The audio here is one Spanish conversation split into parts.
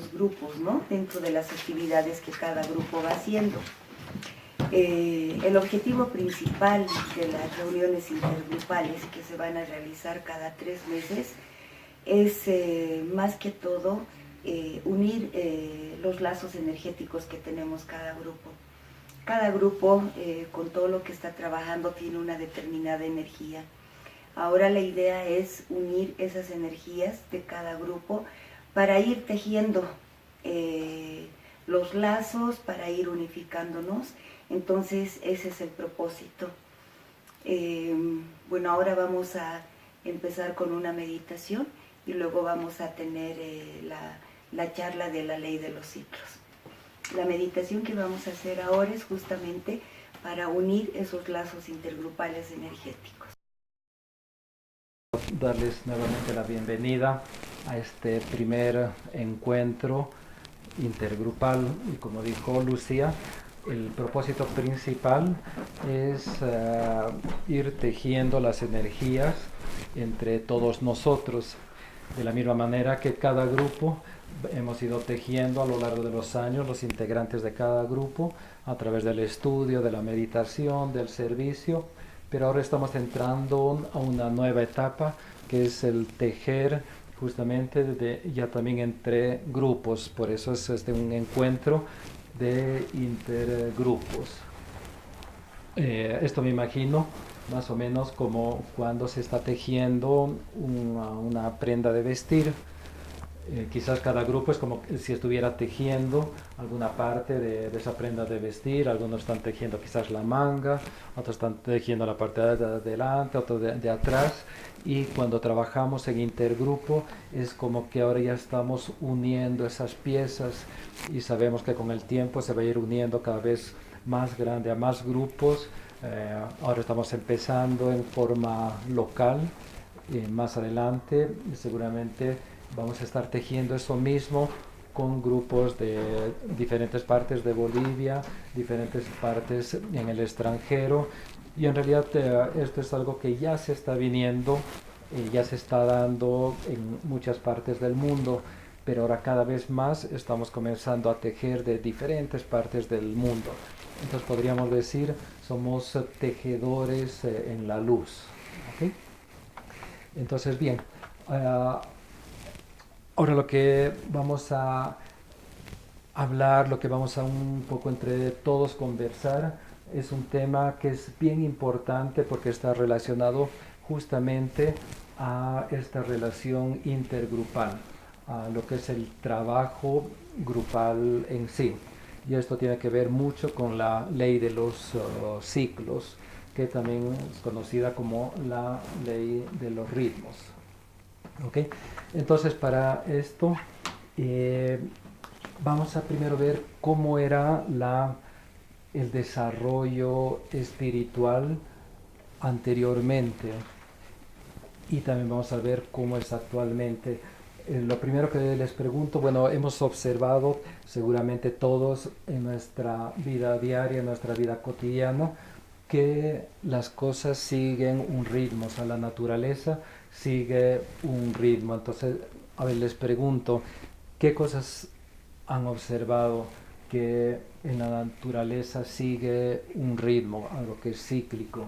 los grupos, ¿no? Dentro de las actividades que cada grupo va haciendo. El objetivo principal de las reuniones intergrupales que se van a realizar cada 3 meses es más que todo unir los lazos energéticos que tenemos cada grupo. Cada grupo con todo lo que está trabajando tiene una determinada energía. Ahora la idea es unir esas energías de cada grupo para ir tejiendo los lazos, para ir unificándonos. Entonces ese es el propósito. Bueno, ahora vamos a empezar con una meditación y luego vamos a tener la charla de la ley de los ciclos. La meditación que vamos a hacer ahora es justamente para unir esos lazos intergrupales energéticos. Darles nuevamente la bienvenida a este primer encuentro intergrupal y, como dijo Lucía, el propósito principal es ir tejiendo las energías entre todos nosotros, de la misma manera que cada grupo hemos ido tejiendo a lo largo de los años, los integrantes de cada grupo, a través del estudio, de la meditación, del servicio, pero ahora estamos entrando a una nueva etapa que es el tejer justamente ya también entre grupos. Por eso es un encuentro de intergrupos. Esto me imagino más o menos como cuando se está tejiendo una prenda de vestir. Quizás cada grupo es como si estuviera tejiendo alguna parte de esa prenda de vestir. Algunos están tejiendo quizás la manga, otros están tejiendo la parte de adelante, otros de atrás. Y cuando trabajamos en intergrupo es como que ahora ya estamos uniendo esas piezas y sabemos que con el tiempo se va a ir uniendo cada vez más grande a más grupos. Ahora estamos empezando en forma local. Más adelante seguramente vamos a estar tejiendo eso mismo con grupos de diferentes partes de Bolivia, diferentes partes en el extranjero, y en realidad esto es algo que ya se está viniendo, ya se está dando en muchas partes del mundo, pero ahora cada vez más estamos comenzando a tejer de diferentes partes del mundo. Entonces podríamos decir, somos tejedores en la luz. ¿Okay? Entonces, bien, ahora lo que vamos a hablar, lo que vamos a un poco entre todos conversar, es un tema que es bien importante porque está relacionado justamente a esta relación intergrupal, a lo que es el trabajo grupal en sí. Y esto tiene que ver mucho con la ley de los ciclos, que también es conocida como la ley de los ritmos. ¿Okay? Entonces, para esto vamos a primero ver cómo era el desarrollo espiritual anteriormente, y también vamos a ver cómo es actualmente. Lo primero que les pregunto, bueno, hemos observado seguramente todos en nuestra vida diaria, en nuestra vida cotidiana, que las cosas siguen un ritmo, o sea, la naturaleza sigue un ritmo. Entonces, a ver, les pregunto, ¿qué cosas han observado que en la naturaleza sigue un ritmo, algo que es cíclico?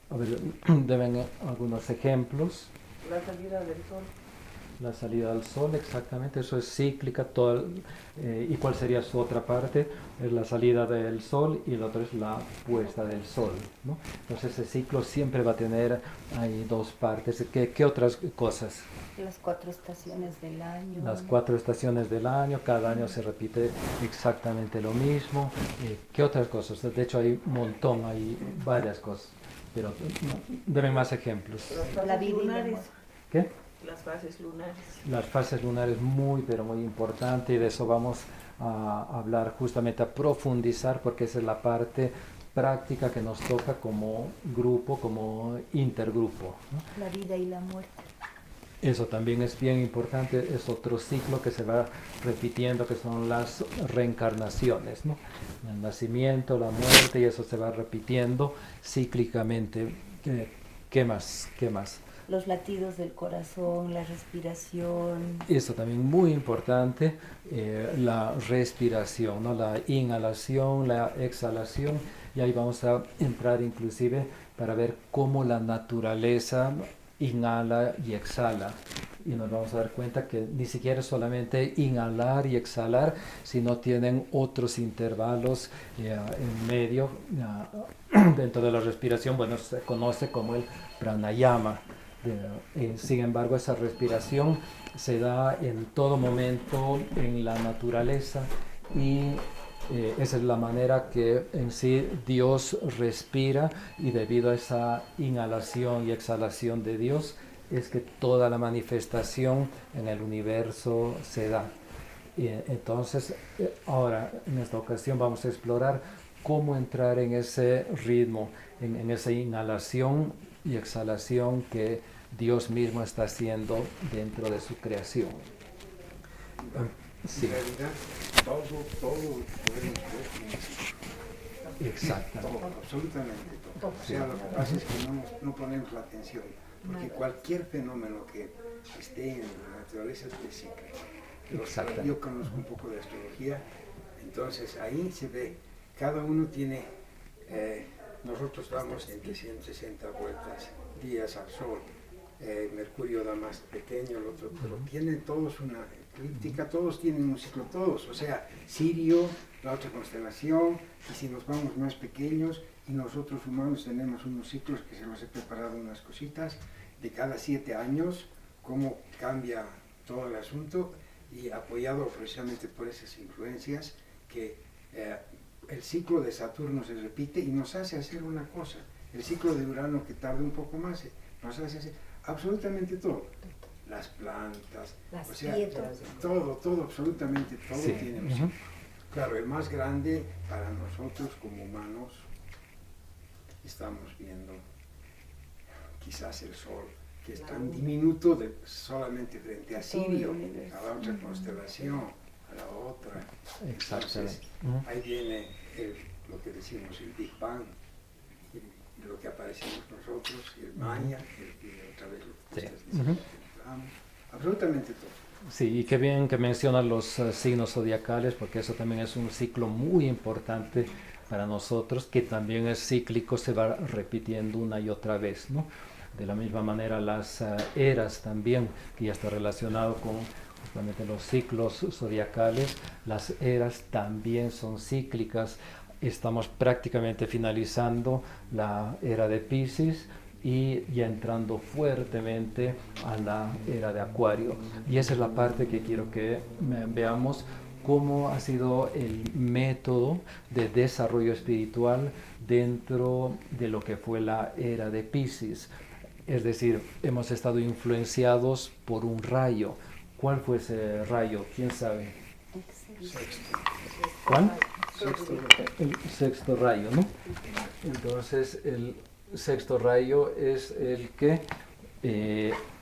A ver, deben algunos ejemplos. La salida del sol. La salida del sol, exactamente, eso es cíclica. ¿Y cuál sería su otra parte? Es la salida del sol y la otra es la puesta del sol, ¿no? Entonces ese ciclo siempre va a tener ahí dos partes. ¿Qué otras cosas? Las 4 estaciones del año. Las 4 estaciones del año, cada año se repite exactamente lo mismo. ¿Qué otras cosas? De hecho hay un montón, hay varias cosas, pero denme más ejemplos. La vida lunares. ¿Qué? Las fases lunares. Las fases lunares muy, pero muy importante, y de eso vamos a hablar justamente, a profundizar, porque esa es la parte práctica que nos toca como grupo, como intergrupo, ¿no? La vida y la muerte. Eso también es bien importante, es otro ciclo que se va repitiendo, que son las reencarnaciones, ¿no? El nacimiento, la muerte, y eso se va repitiendo cíclicamente. ¿Qué más? ¿Qué más? los latidos del corazón, la respiración. Esto también muy importante, la respiración, ¿no? La inhalación, la exhalación, y ahí vamos a entrar inclusive para ver cómo la naturaleza inhala y exhala. Y nos vamos a dar cuenta que ni siquiera solamente inhalar y exhalar, sino tienen otros intervalos en medio. Dentro de la respiración, bueno, se conoce como el pranayama. Sin embargo, esa respiración se da en todo momento en la naturaleza y esa es la manera que en sí Dios respira, y debido a esa inhalación y exhalación de Dios es que toda la manifestación en el universo se da. Y entonces, ahora en esta ocasión vamos a explorar cómo entrar en ese ritmo, en esa inhalación y exhalación que Dios mismo está haciendo dentro de su creación. Sí. En realidad, todo podemos ver en el ciclo. Exactamente. Todo, absolutamente todo. O sea, lo que pasa es que no ponemos la atención, porque cualquier fenómeno que esté en la naturaleza es cíclico. Exacto. Yo conozco un poco de astrología, entonces ahí se ve, cada uno tiene, nosotros damos entre 160 vueltas días al Sol. Mercurio da más pequeño, el otro, pero tienen todos una eclíptica, todos tienen un ciclo, todos, o sea, Sirio, la otra constelación, y si nos vamos más pequeños, y nosotros humanos tenemos unos ciclos que se los he preparado unas cositas, de cada 7 años, cómo cambia todo el asunto, y apoyado precisamente por esas influencias, que el ciclo de Saturno se repite y nos hace hacer una cosa, el ciclo de Urano que tarda un poco más, nos hace hacer absolutamente todo, las plantas, Las o sea, piedras. todo, absolutamente todo Sí. tiene un ciclo. Claro, el más grande para nosotros como humanos, estamos viendo quizás el Sol, que es tan diminuto solamente frente a Sirio, a la otra constelación, a la otra. Exactamente. Entonces, ahí viene lo que decimos el Big Bang, y lo que aparecemos nosotros, el Maya, y otra vez lo que Sí. estás diciendo, absolutamente todo. Sí, y qué bien que mencionas los signos zodiacales, porque eso también es un ciclo muy importante para nosotros, que también es cíclico, se va repitiendo una y otra vez, ¿no? De la misma manera las eras también, que ya está relacionado con justamente los ciclos zodiacales, las eras también son cíclicas. Estamos prácticamente finalizando la era de Piscis y ya entrando fuertemente a la era de Acuario. Y esa es la parte que quiero que veamos, cómo ha sido el método de desarrollo espiritual dentro de lo que fue la era de Piscis. Es decir, hemos estado influenciados por un rayo. ¿Cuál fue ese rayo? ¿Quién sabe? Sexto. ¿Cuál? Sexto. El sexto rayo, ¿no? Entonces, el sexto rayo es el que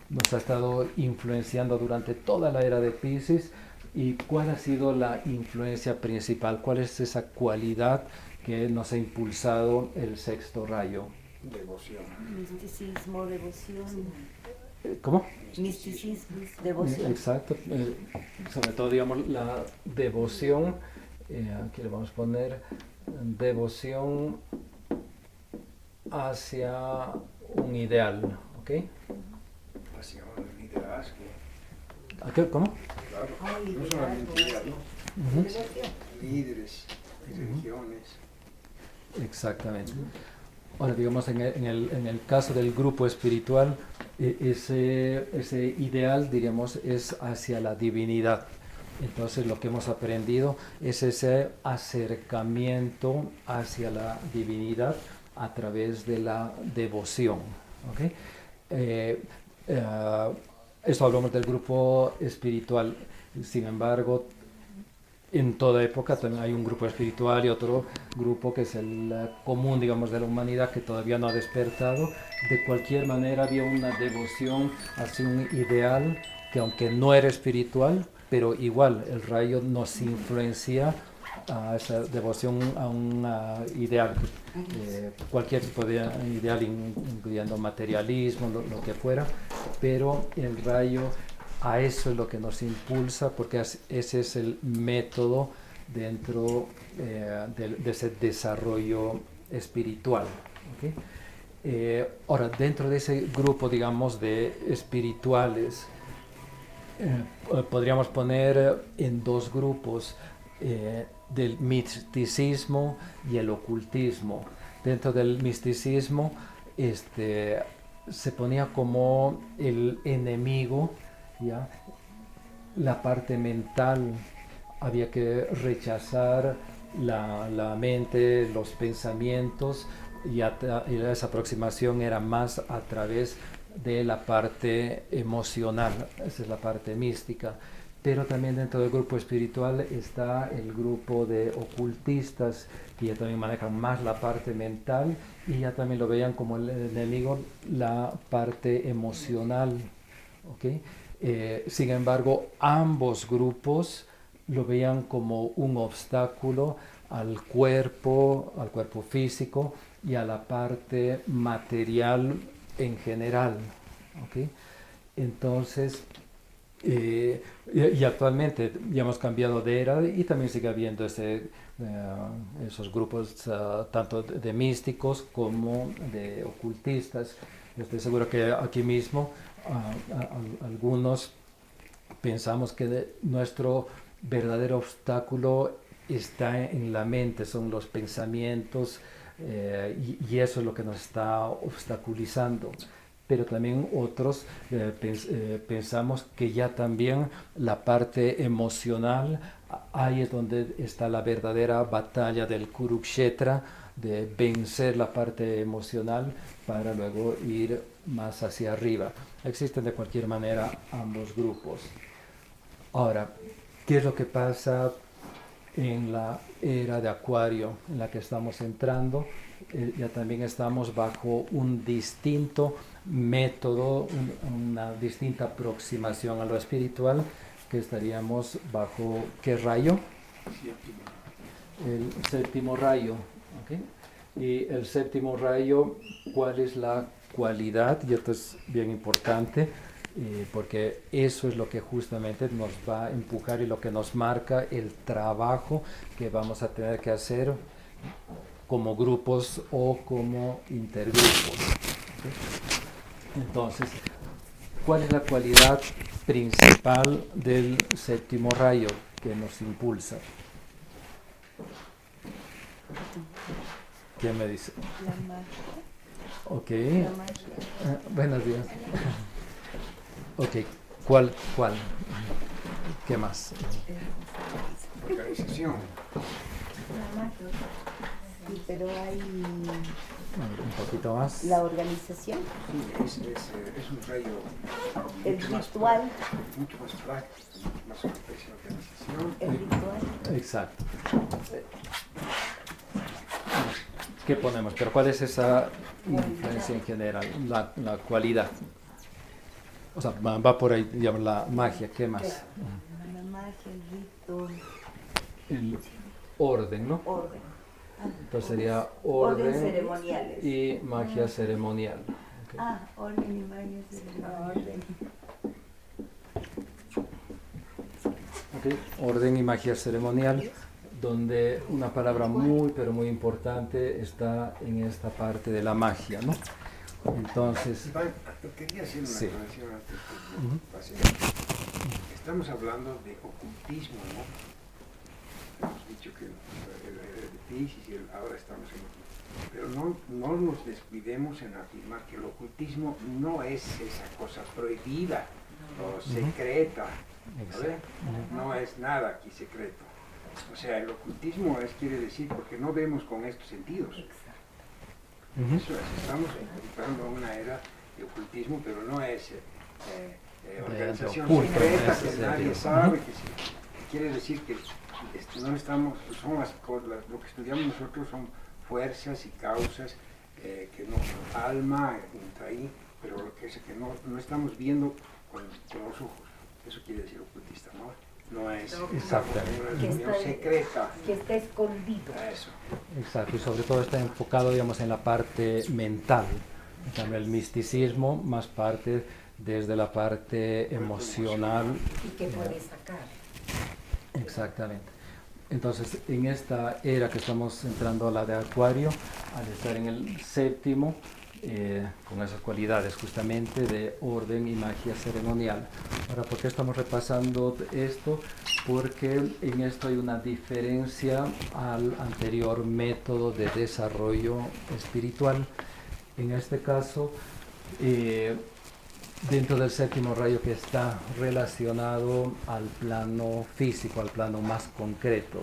nos ha estado influenciando durante toda la era de Piscis. ¿Y cuál ha sido la influencia principal? ¿Cuál es esa cualidad que nos ha impulsado el sexto rayo? Devoción. Misticismo, devoción. ¿Cómo? Misticismo, devoción. Exacto. Sobre todo, digamos, la devoción. Aquí le vamos a poner devoción hacia un ideal, ¿ok? Pasión, liderazgo. ¿Cómo? Claro, no liderazgo, solamente ideas, ¿no? Ujú. Líderes y religiones. Exactamente. Ahora, digamos, en el caso del grupo espiritual, ese ideal, diríamos, es hacia la divinidad. Entonces, lo que hemos aprendido es ese acercamiento hacia la divinidad a través de la devoción. ¿Okay? Esto hablamos del grupo espiritual. Sin embargo, en toda época también hay un grupo espiritual y otro grupo que es el común, digamos, de la humanidad, que todavía no ha despertado. De cualquier manera había una devoción hacia un ideal que, aunque no era espiritual, pero igual el rayo nos influencia a esa devoción a un ideal, cualquier tipo de ideal, incluyendo materialismo, lo que fuera, pero el rayo a eso es lo que nos impulsa, porque ese es el método dentro de ese desarrollo espiritual. ¿Okay? Ahora, dentro de ese grupo, digamos, de espirituales, podríamos poner en dos grupos del misticismo y el ocultismo. Dentro del misticismo se ponía como el enemigo, ¿ya? La parte mental, había que rechazar la mente, los pensamientos, y esa aproximación era más a través de la parte emocional, esa es la parte mística. Pero también dentro del grupo espiritual está el grupo de ocultistas, que ya también manejan más la parte mental y ya también lo veían como el enemigo, la parte emocional. ¿Okay? Sin embargo, ambos grupos lo veían como un obstáculo al cuerpo físico y a la parte material en general. ¿Okay? Entonces, y actualmente ya hemos cambiado de era y también sigue habiendo esos grupos tanto de místicos como de ocultistas. Yo estoy seguro que aquí mismo algunos pensamos que nuestro verdadero obstáculo está en la mente, son los pensamientos, y eso es lo que nos está obstaculizando. Pero también otros pensamos que ya también la parte emocional, ahí es donde está la verdadera batalla del Kurukshetra, de vencer la parte emocional para luego ir más hacia arriba. Existen de cualquier manera ambos grupos. Ahora, ¿qué es lo que pasa en la era de Acuario en la que estamos entrando? Ya también estamos bajo un distinto método, una distinta aproximación a lo espiritual, que estaríamos bajo ¿qué rayo? El séptimo rayo. ¿Okay? Y el séptimo rayo, ¿cuál es la cualidad? Y esto es bien importante, porque eso es lo que justamente nos va a empujar y lo que nos marca el trabajo que vamos a tener que hacer como grupos o como intergrupos. ¿Okay? Entonces, ¿cuál es la cualidad principal del séptimo rayo que nos impulsa? ¿Quién me dice? La magia. Ok. La magia. Buenos días. Ok, ¿cuál? ¿Qué más? Organización. La magia. Sí, pero hay Un poquito más. la organización, Sí, es un rayo el mucho más ritual, mucho más práctico, mucho más organización. el ritual. Exacto. ¿Qué ponemos? Pero ¿cuál es esa influencia en general? La cualidad. O sea, va por ahí, digamos, la magia. ¿Qué más? La magia, el rito, El orden, ¿no? orden. Entonces sería Orden orden ceremoniales. y magia ceremonial. Okay. Orden y magia ceremoniales. Okay. Orden y magia ceremonial, donde una palabra muy, pero muy importante está en esta parte de la magia, ¿no? Entonces, Iván, quería hacer una Sí. aclaración antes de Ujú. que pase. Estamos hablando de ocultismo, ¿no? Hemos dicho que era de Piscis y ahora estamos en ocultismo. Pero no nos descuidemos en afirmar que el ocultismo no es esa cosa prohibida o secreta, ¿vale? No es nada aquí secreto. O sea, el ocultismo quiere decir porque no vemos con estos sentidos. Ujú. Eso es, estamos entrando a una era de ocultismo, pero no es organización oculto, secreta en ese que nadie sentido. sabe, que quiere decir que no estamos, lo que estudiamos nosotros son fuerzas y causas que no, alma entra ahí, pero lo que es que no estamos viendo con los ojos. Eso quiere decir ocultista, ¿no? no es Exactamente. una reunión secreta. Que está escondido. Eso. Exacto, y sobre todo está enfocado, digamos, en la parte mental. En cambio, el misticismo más parte desde la parte emocional. ¿Y qué puede sacar? Exactamente. Entonces, en esta era que estamos entrando a la de Acuario, al estar en el séptimo, con esas cualidades justamente de orden y magia ceremonial. Ahora, ¿por qué estamos repasando esto? Porque en esto hay una diferencia al anterior método de desarrollo espiritual. En este caso, dentro del séptimo rayo, que está relacionado al plano físico, al plano más concreto,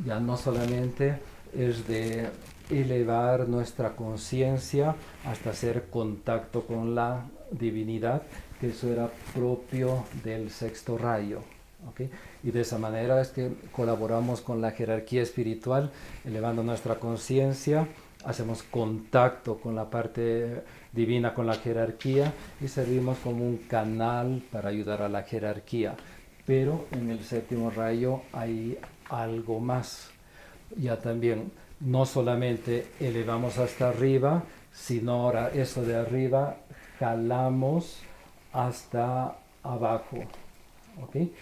ya no solamente es de elevar nuestra conciencia hasta hacer contacto con la divinidad, que eso era propio del sexto rayo. ¿Okay? Y de esa manera es que colaboramos con la jerarquía espiritual, elevando nuestra conciencia, hacemos contacto con la parte divina, con la jerarquía, y servimos como un canal para ayudar a la jerarquía. Pero en el séptimo rayo hay algo más. Ya también no solamente elevamos hasta arriba, sino ahora eso de arriba jalamos hasta abajo, ¿okay?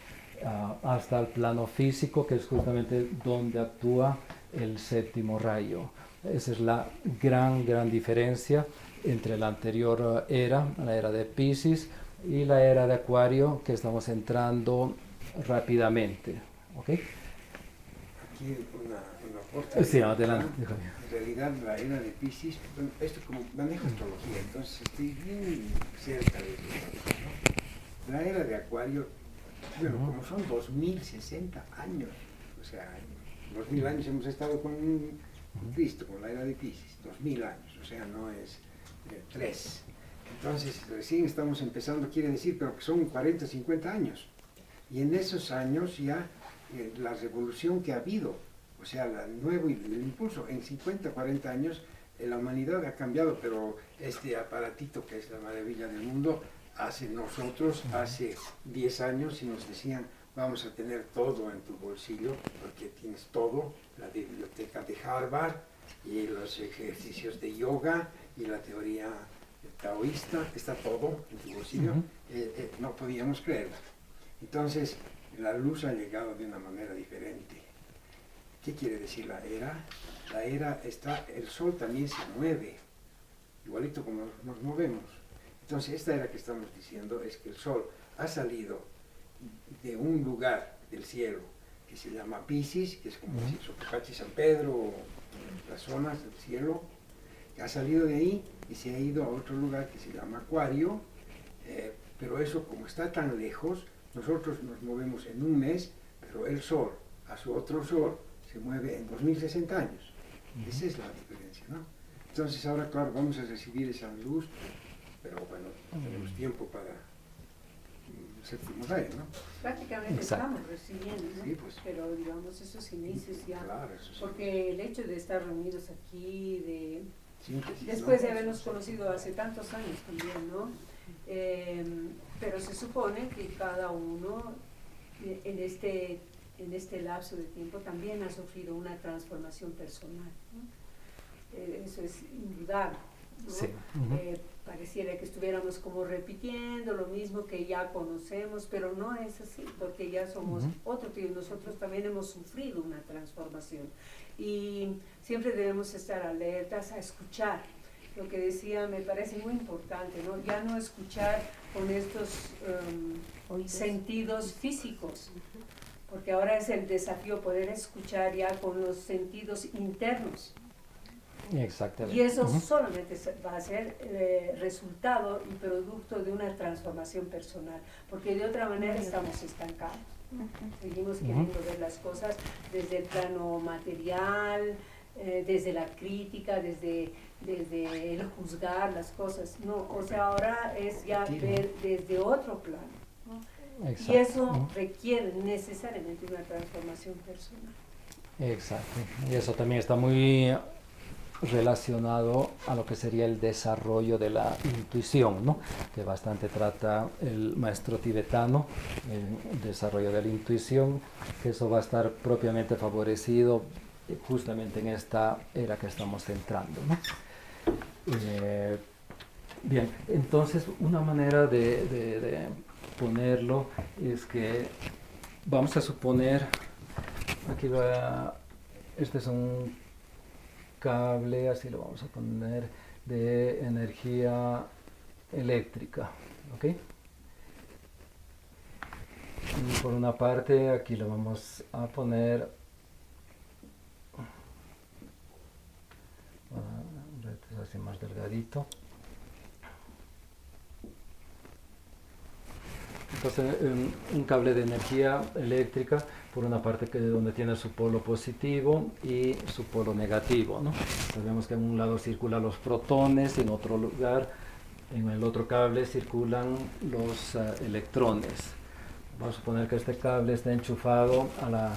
Hasta el plano físico, que es justamente donde actúa el séptimo rayo. Esa es la gran diferencia entre la anterior era, la era de Piscis, y la era de Acuario, que estamos entrando rápidamente. ¿Okay? Aquí una aporte. Sí, adelante. En realidad la era de Piscis, bueno, esto como manejo astrología, entonces estoy bien cerca de esto, ¿no? La era de Acuario, bueno, como son 2060 años, o sea, 2000 años hemos estado con Cristo, con la era de Piscis, 2000 años, o sea, no es 3. Entonces, recién estamos empezando, quiere decir, pero que son 40, 50 años. Y en esos años ya la revolución que ha habido, o sea, el nuevo el impulso, en 50, 40 años, la humanidad ha cambiado, pero este aparatito que es la maravilla del mundo, hace 10 años, y nos decían, vamos a tener todo en tu bolsillo, porque tienes todo, la biblioteca de Harvard, y los ejercicios de yoga, y la teoría taoísta, está todo en tu bolsillo. No podíamos creerlo. Entonces, la luz ha llegado de una manera diferente. ¿Qué quiere decir la era? La era está, el sol también se mueve, igualito como nos movemos. Entonces, esta era que estamos diciendo es que el sol ha salido de un lugar del cielo que se llama Piscis, que es como decir Sopocachi, San Pedro, las zonas del cielo, que ha salido de ahí y se ha ido a otro lugar que se llama Acuario, pero eso, como está tan lejos, nosotros nos movemos en un mes, pero el sol a su otro sol se mueve en 2060 años. Esa es la diferencia, ¿no? Entonces ahora, claro, vamos a recibir esa luz, pero bueno, tenemos tiempo para el séptimo rayo, ¿no? Prácticamente Exacto. estamos recibiendo, ¿no? Sí, pues. Pero digamos, esos inicios ya. Claro, eso sí. Porque el hecho de estar reunidos aquí, Síntesis, después ¿no? de habernos conocido hace tantos años también, ¿no? Pero se supone que cada uno en este lapso de tiempo también ha sufrido una transformación personal, ¿no? Eso es indudable, ¿no? Sí. Pareciera que estuviéramos como repitiendo lo mismo que ya conocemos, pero no es así, porque ya somos otro tipo. Nosotros también hemos sufrido una transformación y siempre debemos estar alertas a escuchar. Lo que decía me parece muy importante, ¿no? Ya no escuchar con estos sentidos físicos, porque ahora es el desafío poder escuchar ya con los sentidos internos. Exactamente. Y eso solamente va a ser resultado y producto de una transformación personal, porque de otra manera estamos estancados. Seguimos queriendo ver las cosas desde el plano material, desde la crítica, desde el juzgar las cosas. No, o sea, ahora es ya ver desde otro plano, ¿no? Exacto. Y eso requiere necesariamente una transformación personal. Exacto. Y eso también está muy relacionado a lo que sería el desarrollo de la intuición, ¿no? Que bastante trata el maestro tibetano, el desarrollo de la intuición, que eso va a estar propiamente favorecido justamente en esta era que estamos entrando, ¿no? Bien, entonces una manera de ponerlo es que vamos a suponer, aquí este es un cable, así lo vamos a poner, de energía eléctrica, ¿ok? Y por una parte aquí lo vamos a poner así más delgadito. Entonces un cable de energía eléctrica, por una parte donde tiene su polo positivo y su polo negativo, ¿no? Sabemos que en un lado circulan los protones y en otro lugar, en el otro cable, circulan los electrones. Vamos a suponer que este cable está enchufado a la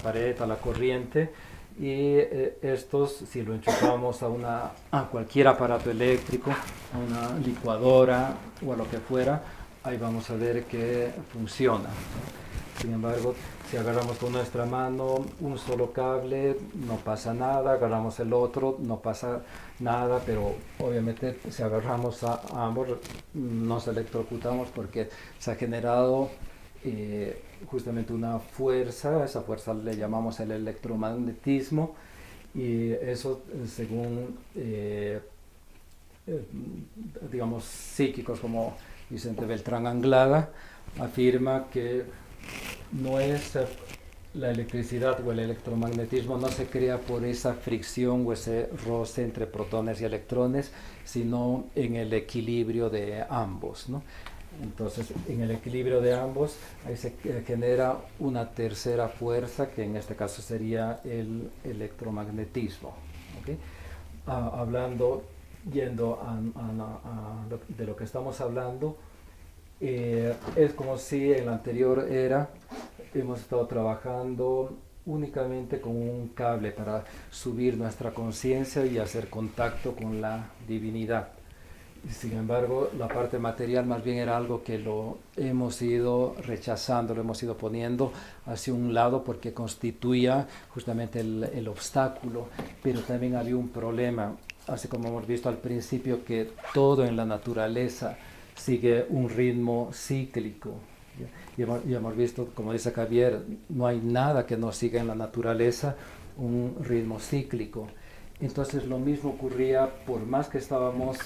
pared, a la corriente, y estos, si lo enchufamos a cualquier aparato eléctrico, a una licuadora o a lo que fuera, ahí vamos a ver que funciona. Sin embargo, si agarramos con nuestra mano un solo cable, no pasa nada, agarramos el otro, no pasa nada, pero obviamente si agarramos a ambos, nos electrocutamos porque se ha generado justamente una fuerza, esa fuerza le llamamos el electromagnetismo, y eso según digamos psíquicos como Vicente Beltrán Anglada afirma que no es la electricidad o el electromagnetismo, no se crea por esa fricción o ese roce entre protones y electrones, sino en el equilibrio de ambos, ¿no? Entonces, en el equilibrio de ambos, ahí se genera una tercera fuerza, que en este caso sería el electromagnetismo, ¿okay? Yendo de lo que estamos hablando, es como si en la anterior era hemos estado trabajando únicamente con un cable para subir nuestra conciencia y hacer contacto con la divinidad. Sin embargo, la parte material más bien era algo que lo hemos ido rechazando, lo hemos ido poniendo hacia un lado porque constituía justamente el obstáculo, pero también había un problema, así como hemos visto al principio, que todo en la naturaleza sigue un ritmo cíclico. Y hemos visto, como dice Javier, no hay nada que no siga en la naturaleza un ritmo cíclico. Entonces lo mismo ocurría, por más que estábamos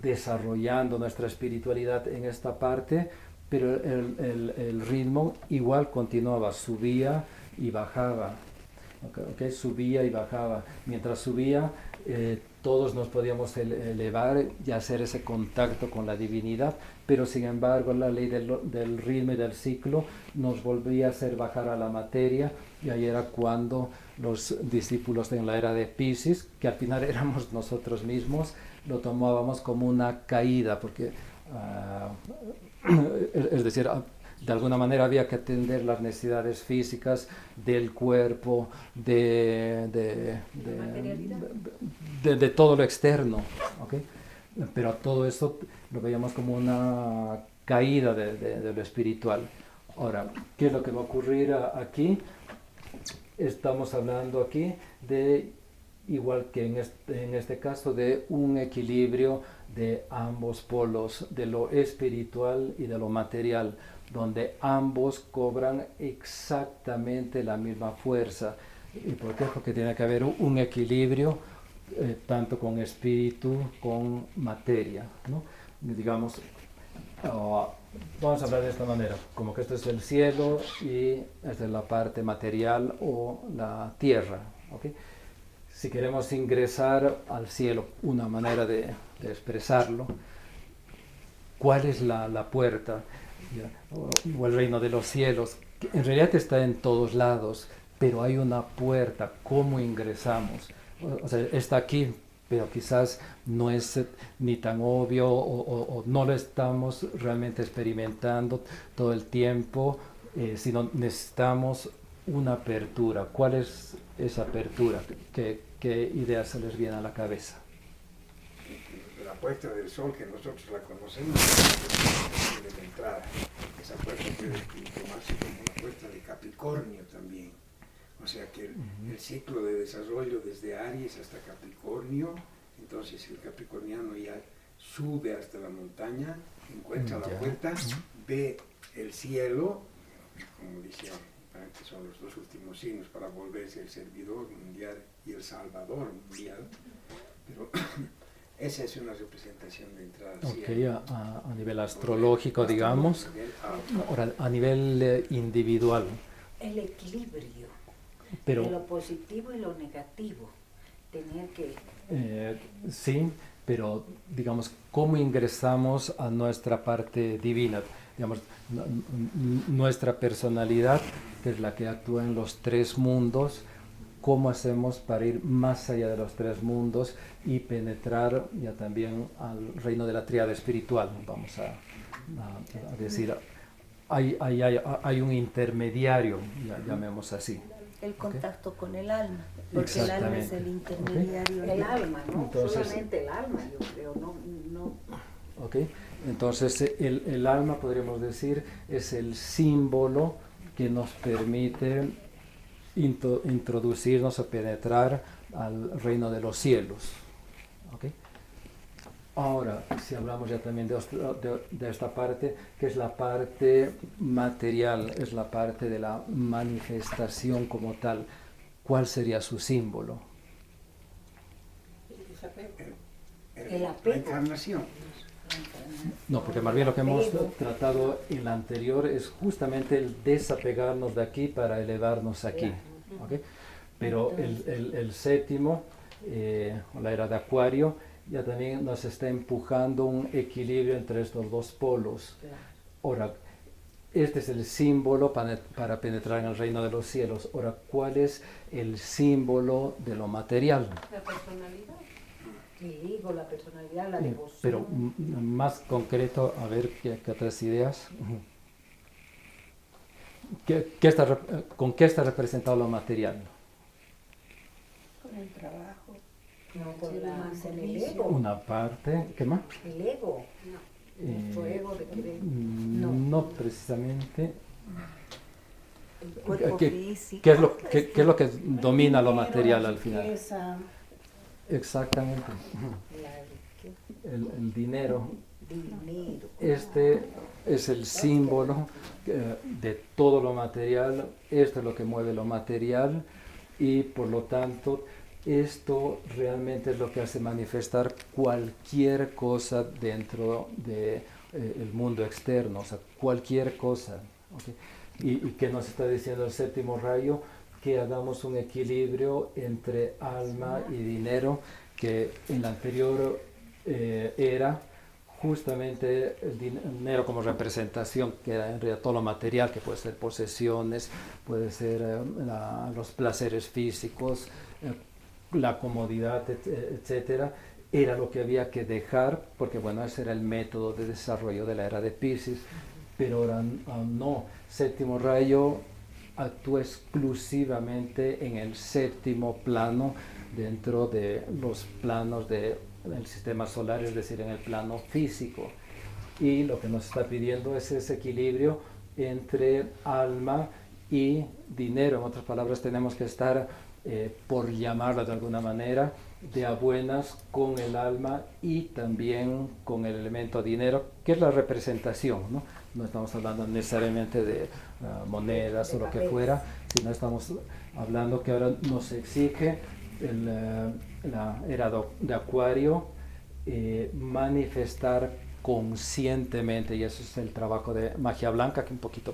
desarrollando nuestra espiritualidad en esta parte, pero el ritmo igual continuaba, subía y bajaba, okay, subía y bajaba. Mientras subía, todos nos podíamos elevar y hacer ese contacto con la divinidad, pero sin embargo la ley del ritmo y del ciclo nos volvía a hacer bajar a la materia, y ahí era cuando los discípulos en la era de Piscis, que al final éramos nosotros mismos, lo tomábamos como una caída, porque es decir, de alguna manera había que atender las necesidades físicas del cuerpo, de todo lo externo, ¿okay? Pero todo eso lo veíamos como una caída de lo espiritual. Ahora, ¿qué es lo que va a ocurrir aquí? Estamos hablando aquí de, igual que en este caso, de un equilibrio de ambos polos, de lo espiritual y de lo material, donde ambos cobran exactamente la misma fuerza. ¿Y por qué? Porque tiene que haber un equilibrio tanto con espíritu, con materia, ¿no? Digamos, vamos a hablar de esta manera, como que esto es el cielo y esta es la parte material o la tierra, ¿okay? Si queremos ingresar al cielo, una manera de expresarlo, ¿cuál es la puerta? O el reino de los cielos, que en realidad está en todos lados, pero hay una puerta. ¿Cómo ingresamos? O sea, está aquí, pero quizás no es ni tan obvio o no lo estamos realmente experimentando todo el tiempo, sino necesitamos una apertura. ¿Cuál es esa apertura? ¿Qué idea se les viene a la cabeza? La puesta del sol, que nosotros la conocemos, es de la entrada. Esa puesta puede tomarse como la puesta de Capricornio también. O sea que el ciclo de desarrollo desde Aries hasta Capricornio, entonces el capricorniano ya sube hasta la montaña, encuentra la puerta, ve el cielo, como decían, que son los dos últimos signos para volverse el servidor mundial y el salvador mundial. Pero esa es una representación de entrada al cielo. Ok, a nivel astrológico, digamos. Ahora, a nivel individual. El equilibrio Pero, de lo positivo y lo negativo. Tener que... sí, pero digamos, ¿cómo ingresamos a nuestra parte divina? Digamos, nuestra personalidad, que es la que actúa en los tres mundos, ¿cómo hacemos para ir más allá de los tres mundos y penetrar ya también al reino de la tríada espiritual? Vamos a decir, hay un intermediario, llamemos así. El contacto con el alma, porque el alma es el intermediario. El alma, ¿no? Entonces, solamente el alma, yo creo, no. Okay. Entonces el alma, podríamos decir, es el símbolo que nos permite introducirnos o penetrar al reino de los cielos. Okay. Ahora, si hablamos ya también de esta parte, que es la parte material, es la parte de la manifestación como tal, ¿cuál sería su símbolo? El apego. La encarnación. No, porque más bien lo que hemos tratado en la anterior es justamente el desapegarnos de aquí para elevarnos aquí. ¿Okay? Pero el séptimo, o la era de Acuario, ya también nos está empujando un equilibrio entre estos dos polos. Ahora, este es el símbolo para penetrar en el reino de los cielos. Ahora, ¿cuál es el símbolo de lo material? La personalidad. El ego, la personalidad, la devoción. Pero más concreto, a ver qué otras ideas. ¿Con qué está representado lo material? Con el trabajo. No, con el ego. Una parte, ¿qué más? El ego. Nuestro ego de querer. No precisamente. El cuerpo físico. ¿Qué es lo que domina lo material al final? Riqueza, Exactamente. El dinero. dinero. Este es el símbolo de todo lo material. Esto es lo que mueve lo material y por lo tanto esto realmente es lo que hace manifestar cualquier cosa dentro del mundo externo, o sea, cualquier cosa. ¿Okay? ¿Y qué nos está diciendo el séptimo rayo? Que hagamos un equilibrio entre alma y dinero, que en la anterior era justamente el dinero como representación, que era en realidad todo lo material, que puede ser posesiones, puede ser los placeres físicos, la comodidad, etcétera, era lo que había que dejar, porque bueno, ese era el método de desarrollo de la era de Piscis, pero ahora no, séptimo rayo actúa exclusivamente en el séptimo plano, dentro de los planos del sistema solar, es decir, en el plano físico, y lo que nos está pidiendo es ese equilibrio entre alma y dinero. En otras palabras, tenemos que estar por llamarlo de alguna manera, de a buenas con el alma y también con el elemento dinero, que es la representación, ¿no? No estamos hablando necesariamente de monedas o lo que fuera, sino estamos hablando que ahora nos exige la era de Acuario manifestar conscientemente, y eso es el trabajo de magia blanca, que un poquito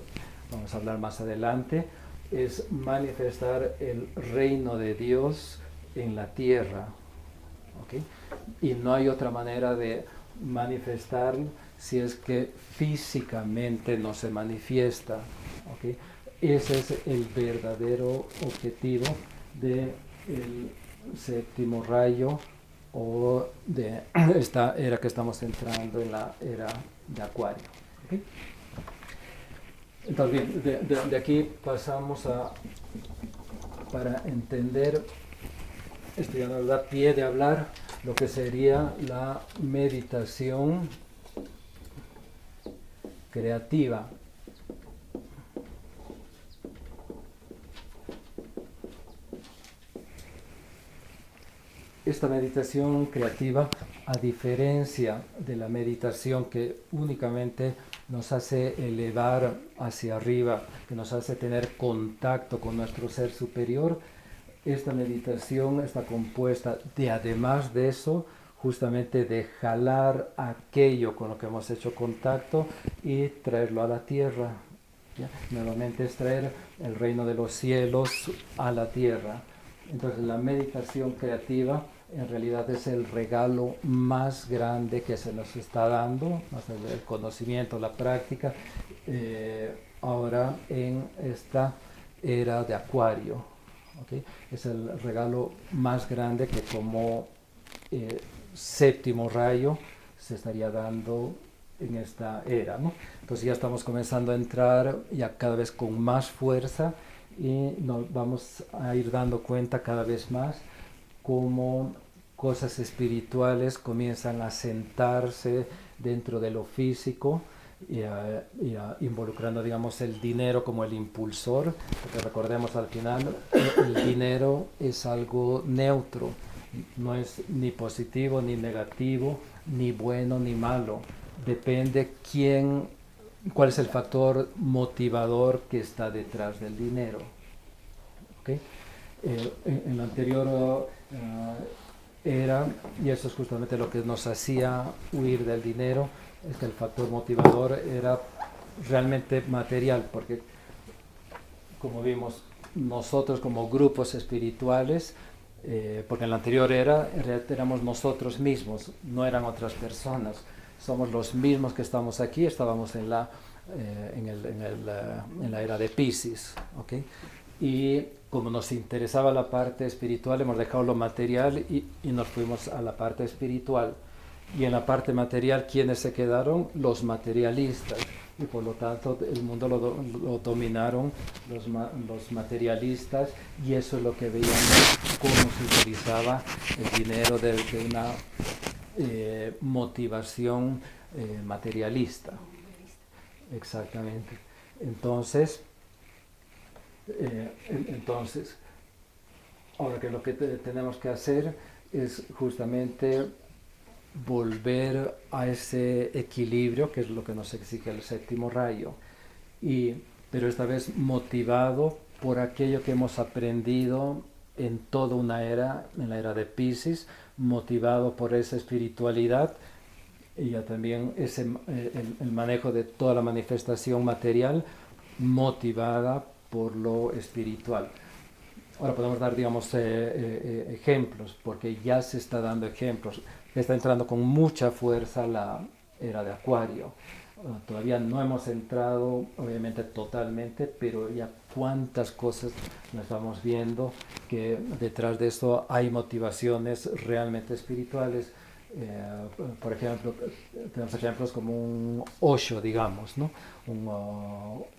vamos a hablar más adelante, es manifestar el reino de Dios en la tierra. ¿Okay? Y no hay otra manera de manifestarlo si es que físicamente no se manifiesta. ¿Okay? Ese es el verdadero objetivo del séptimo rayo o de esta era que estamos entrando en la era de Acuario. ¿Okay? Entonces, bien, de aquí pasamos a para entender, esto ya nos da pie de hablar lo que sería la meditación creativa. Esta meditación creativa, a diferencia de la meditación que únicamente nos hace elevar hacia arriba, que nos hace tener contacto con nuestro ser superior, esta meditación está compuesta de, además de eso, justamente de jalar aquello con lo que hemos hecho contacto y traerlo a la tierra. ¿Ya? Nuevamente es traer el reino de los cielos a la tierra. Entonces la meditación creativa en realidad es el regalo más grande que se nos está dando, más el conocimiento, la práctica, ahora en esta era de Acuario. ¿Okay? Es el regalo más grande que como séptimo rayo se estaría dando en esta era, ¿no? Entonces ya estamos comenzando a entrar ya cada vez con más fuerza y nos vamos a ir dando cuenta cada vez más cómo cosas espirituales comienzan a sentarse dentro de lo físico y involucrando, digamos, el dinero como el impulsor, porque recordemos al final, el dinero es algo neutro, no es ni positivo ni negativo, ni bueno ni malo, depende cuál es el factor motivador que está detrás del dinero. ¿Okay? En la anterior era, y eso es justamente lo que nos hacía huir del dinero, es que el factor motivador era realmente material, porque como vimos nosotros como grupos espirituales, porque en la anterior era, en realidad éramos nosotros mismos, no eran otras personas, somos los mismos que estamos aquí, estábamos en la era de Piscis, ¿okay? Y como nos interesaba la parte espiritual, hemos dejado lo material y nos fuimos a la parte espiritual. Y en la parte material, ¿quiénes se quedaron? Los materialistas. Y por lo tanto, el mundo lo dominaron los materialistas, y eso es lo que veíamos, cómo se utilizaba el dinero de una motivación materialista. Exactamente. Entonces, ahora que lo que tenemos que hacer es justamente volver a ese equilibrio, que es lo que nos exige el séptimo rayo, pero esta vez motivado por aquello que hemos aprendido en toda una era, en la era de Piscis, motivado por esa espiritualidad y ya también el manejo de toda la manifestación material motivada por lo espiritual. Ahora podemos dar, digamos, ejemplos, porque ya se está dando ejemplos. Está entrando con mucha fuerza la era de Acuario. Todavía no hemos entrado, obviamente, totalmente, pero ya cuántas cosas nos vamos viendo que detrás de esto hay motivaciones realmente espirituales. Por ejemplo, tenemos ejemplos como un Osho, digamos, ¿no? Un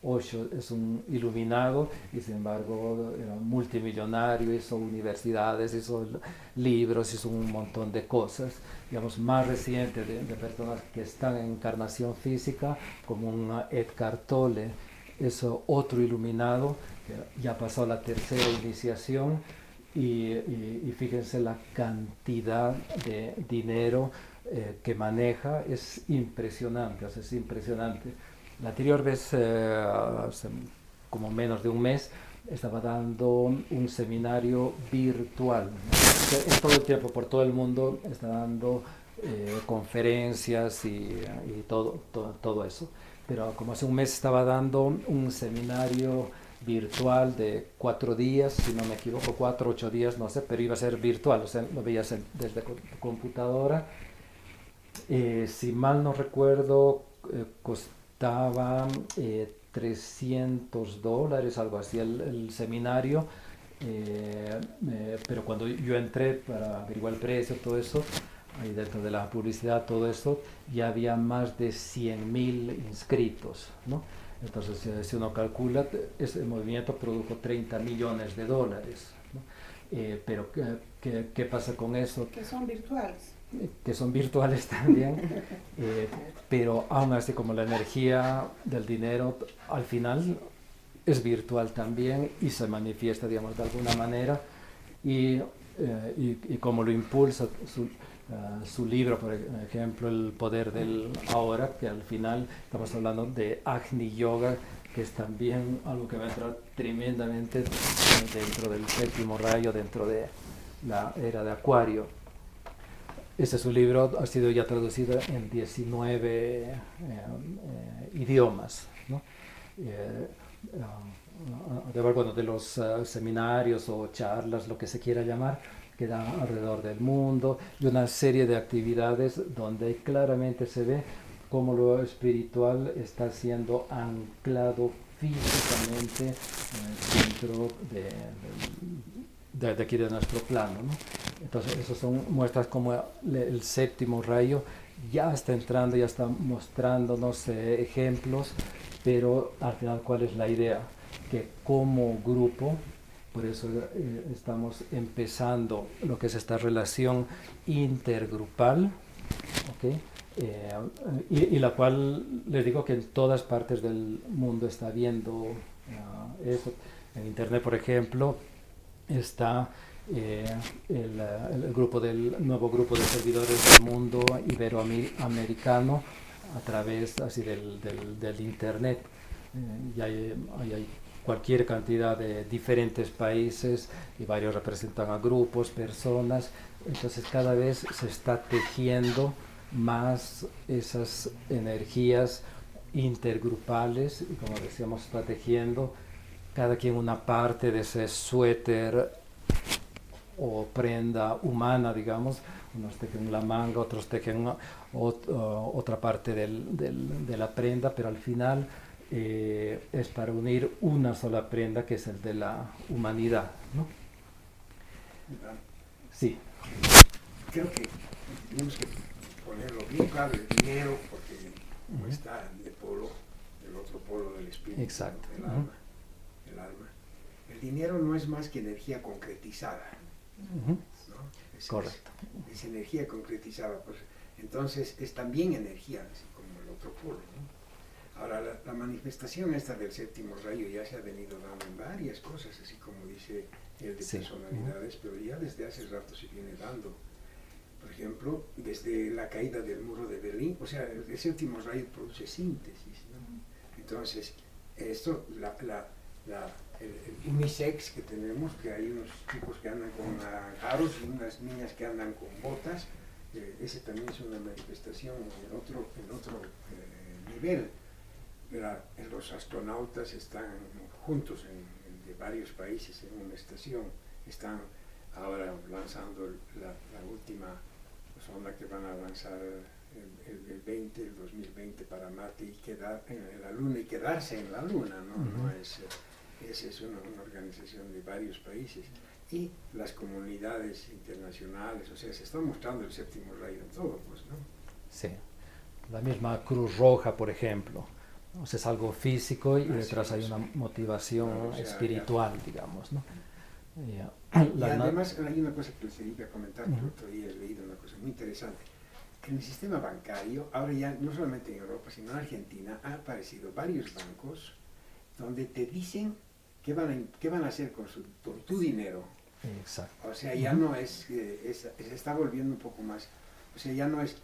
Osho es un iluminado y sin embargo era multimillonario, hizo universidades, hizo libros, hizo un montón de cosas, digamos, más recientes de personas que están en encarnación física, como un Eckhart Tolle, es otro iluminado que ya pasó la tercera iniciación. Y fíjense la cantidad de dinero que maneja, es impresionante, o sea, es impresionante. La anterior vez, hace como menos de un mes, estaba dando un seminario virtual, ¿no? Todo el tiempo, por todo el mundo, está dando conferencias y todo eso. Pero como hace un mes estaba dando un seminario virtual de 4 días, si no me equivoco, 4 o 8 días, no sé, pero iba a ser virtual, o sea, lo veías desde tu computadora. Si mal no recuerdo, costaba $300, algo así, el seminario, pero cuando yo entré para averiguar el precio, todo eso, ahí dentro de la publicidad, todo eso, ya había más de 100,000 inscritos, ¿no? Entonces, si uno calcula, ese movimiento produjo 30 millones de dólares, ¿no? Pero ¿qué pasa con eso? Que son virtuales. Que son virtuales también, pero aún así, como la energía del dinero al final es virtual también y se manifiesta, digamos, de alguna manera, y como lo impulsa su libro, por ejemplo, El poder del ahora, que al final estamos hablando de Agni Yoga, que es también algo que va a entrar tremendamente dentro del séptimo rayo, dentro de la era de Acuario. Este su libro ha sido ya traducido en 19 idiomas, ¿no? De los seminarios o charlas, lo que se quiera llamar, que dan alrededor del mundo, y una serie de actividades donde claramente se ve cómo lo espiritual está siendo anclado físicamente dentro de aquí de nuestro plano, ¿no? Entonces, esas son muestras como el séptimo rayo ya está entrando, ya está mostrándonos ejemplos, pero al final, ¿cuál es la idea? Que como grupo, por eso estamos empezando lo que es esta relación intergrupal, ¿okay? Y la cual les digo que en todas partes del mundo está viendo eso. En internet, por ejemplo, está el nuevo grupo de servidores del mundo iberoamericano a través así del internet. Y hay cualquier cantidad de diferentes países y varios representan a grupos, personas. Entonces cada vez se está tejiendo más esas energías intergrupales y, como decíamos, está tejiendo cada quien una parte de ese suéter o prenda humana, digamos. Unos tejen la manga, otros tejen otra parte de la prenda, pero al final es para unir una sola prenda, que es el de la humanidad, ¿no? Sí. Creo que tenemos que ponerlo bien claro, el dinero, porque no está de polo, del otro polo del espíritu, exacto, del alma. El alma. El dinero no es más que energía concretizada, ¿no? Correcto. Es energía concretizada, pues, entonces es también energía, así como el otro polo, ¿no? Ahora, la manifestación esta del séptimo rayo ya se ha venido dando en varias cosas, así como dice el de personalidades, pero ya desde hace rato se viene dando. Por ejemplo, desde la caída del muro de Berlín, o sea, el séptimo rayo produce síntesis, ¿no? Entonces, esto, el unisex que tenemos, que hay unos chicos que andan con aros y unas niñas que andan con botas, ese también es una manifestación en otro nivel. Los astronautas están juntos de varios países en una estación, están ahora lanzando la última sonda que van a lanzar el 2020 para Marte y quedar en la Luna y quedarse en la Luna, ¿no? Esa es una organización de varios países, y las comunidades internacionales, o sea, se está mostrando el séptimo rayo en todo, pues, ¿no? Sí, la misma Cruz Roja, por ejemplo. O sea, es algo físico y detrás hay una motivación espiritual, digamos, ¿no? Y además hay una cosa que les iba a comentar, que el otro día he leído una cosa muy interesante. En el sistema bancario, ahora ya no solamente en Europa, sino en Argentina, han aparecido varios bancos donde te dicen qué van a hacer con tu dinero. Exacto. O sea, ya no es, se está volviendo un poco más, o sea, ya no es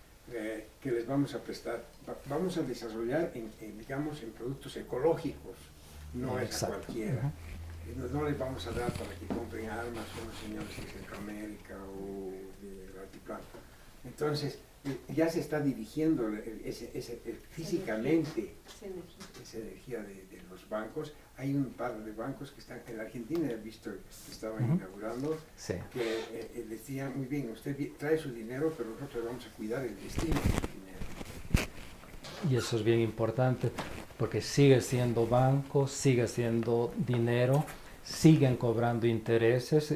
que les vamos a prestar, vamos a desarrollar digamos, en productos ecológicos, no es a cualquiera. No les vamos a dar para que compren armas a unos señores de Centroamérica o del altiplano. Entonces, ya se está dirigiendo físicamente esa energía de los bancos. Hay un par de bancos que están en la Argentina, he visto que estaban inaugurando, que decían, muy bien, usted trae su dinero, pero nosotros vamos a cuidar el destino de su dinero. Y eso es bien importante, porque sigue siendo banco, sigue siendo dinero, siguen cobrando intereses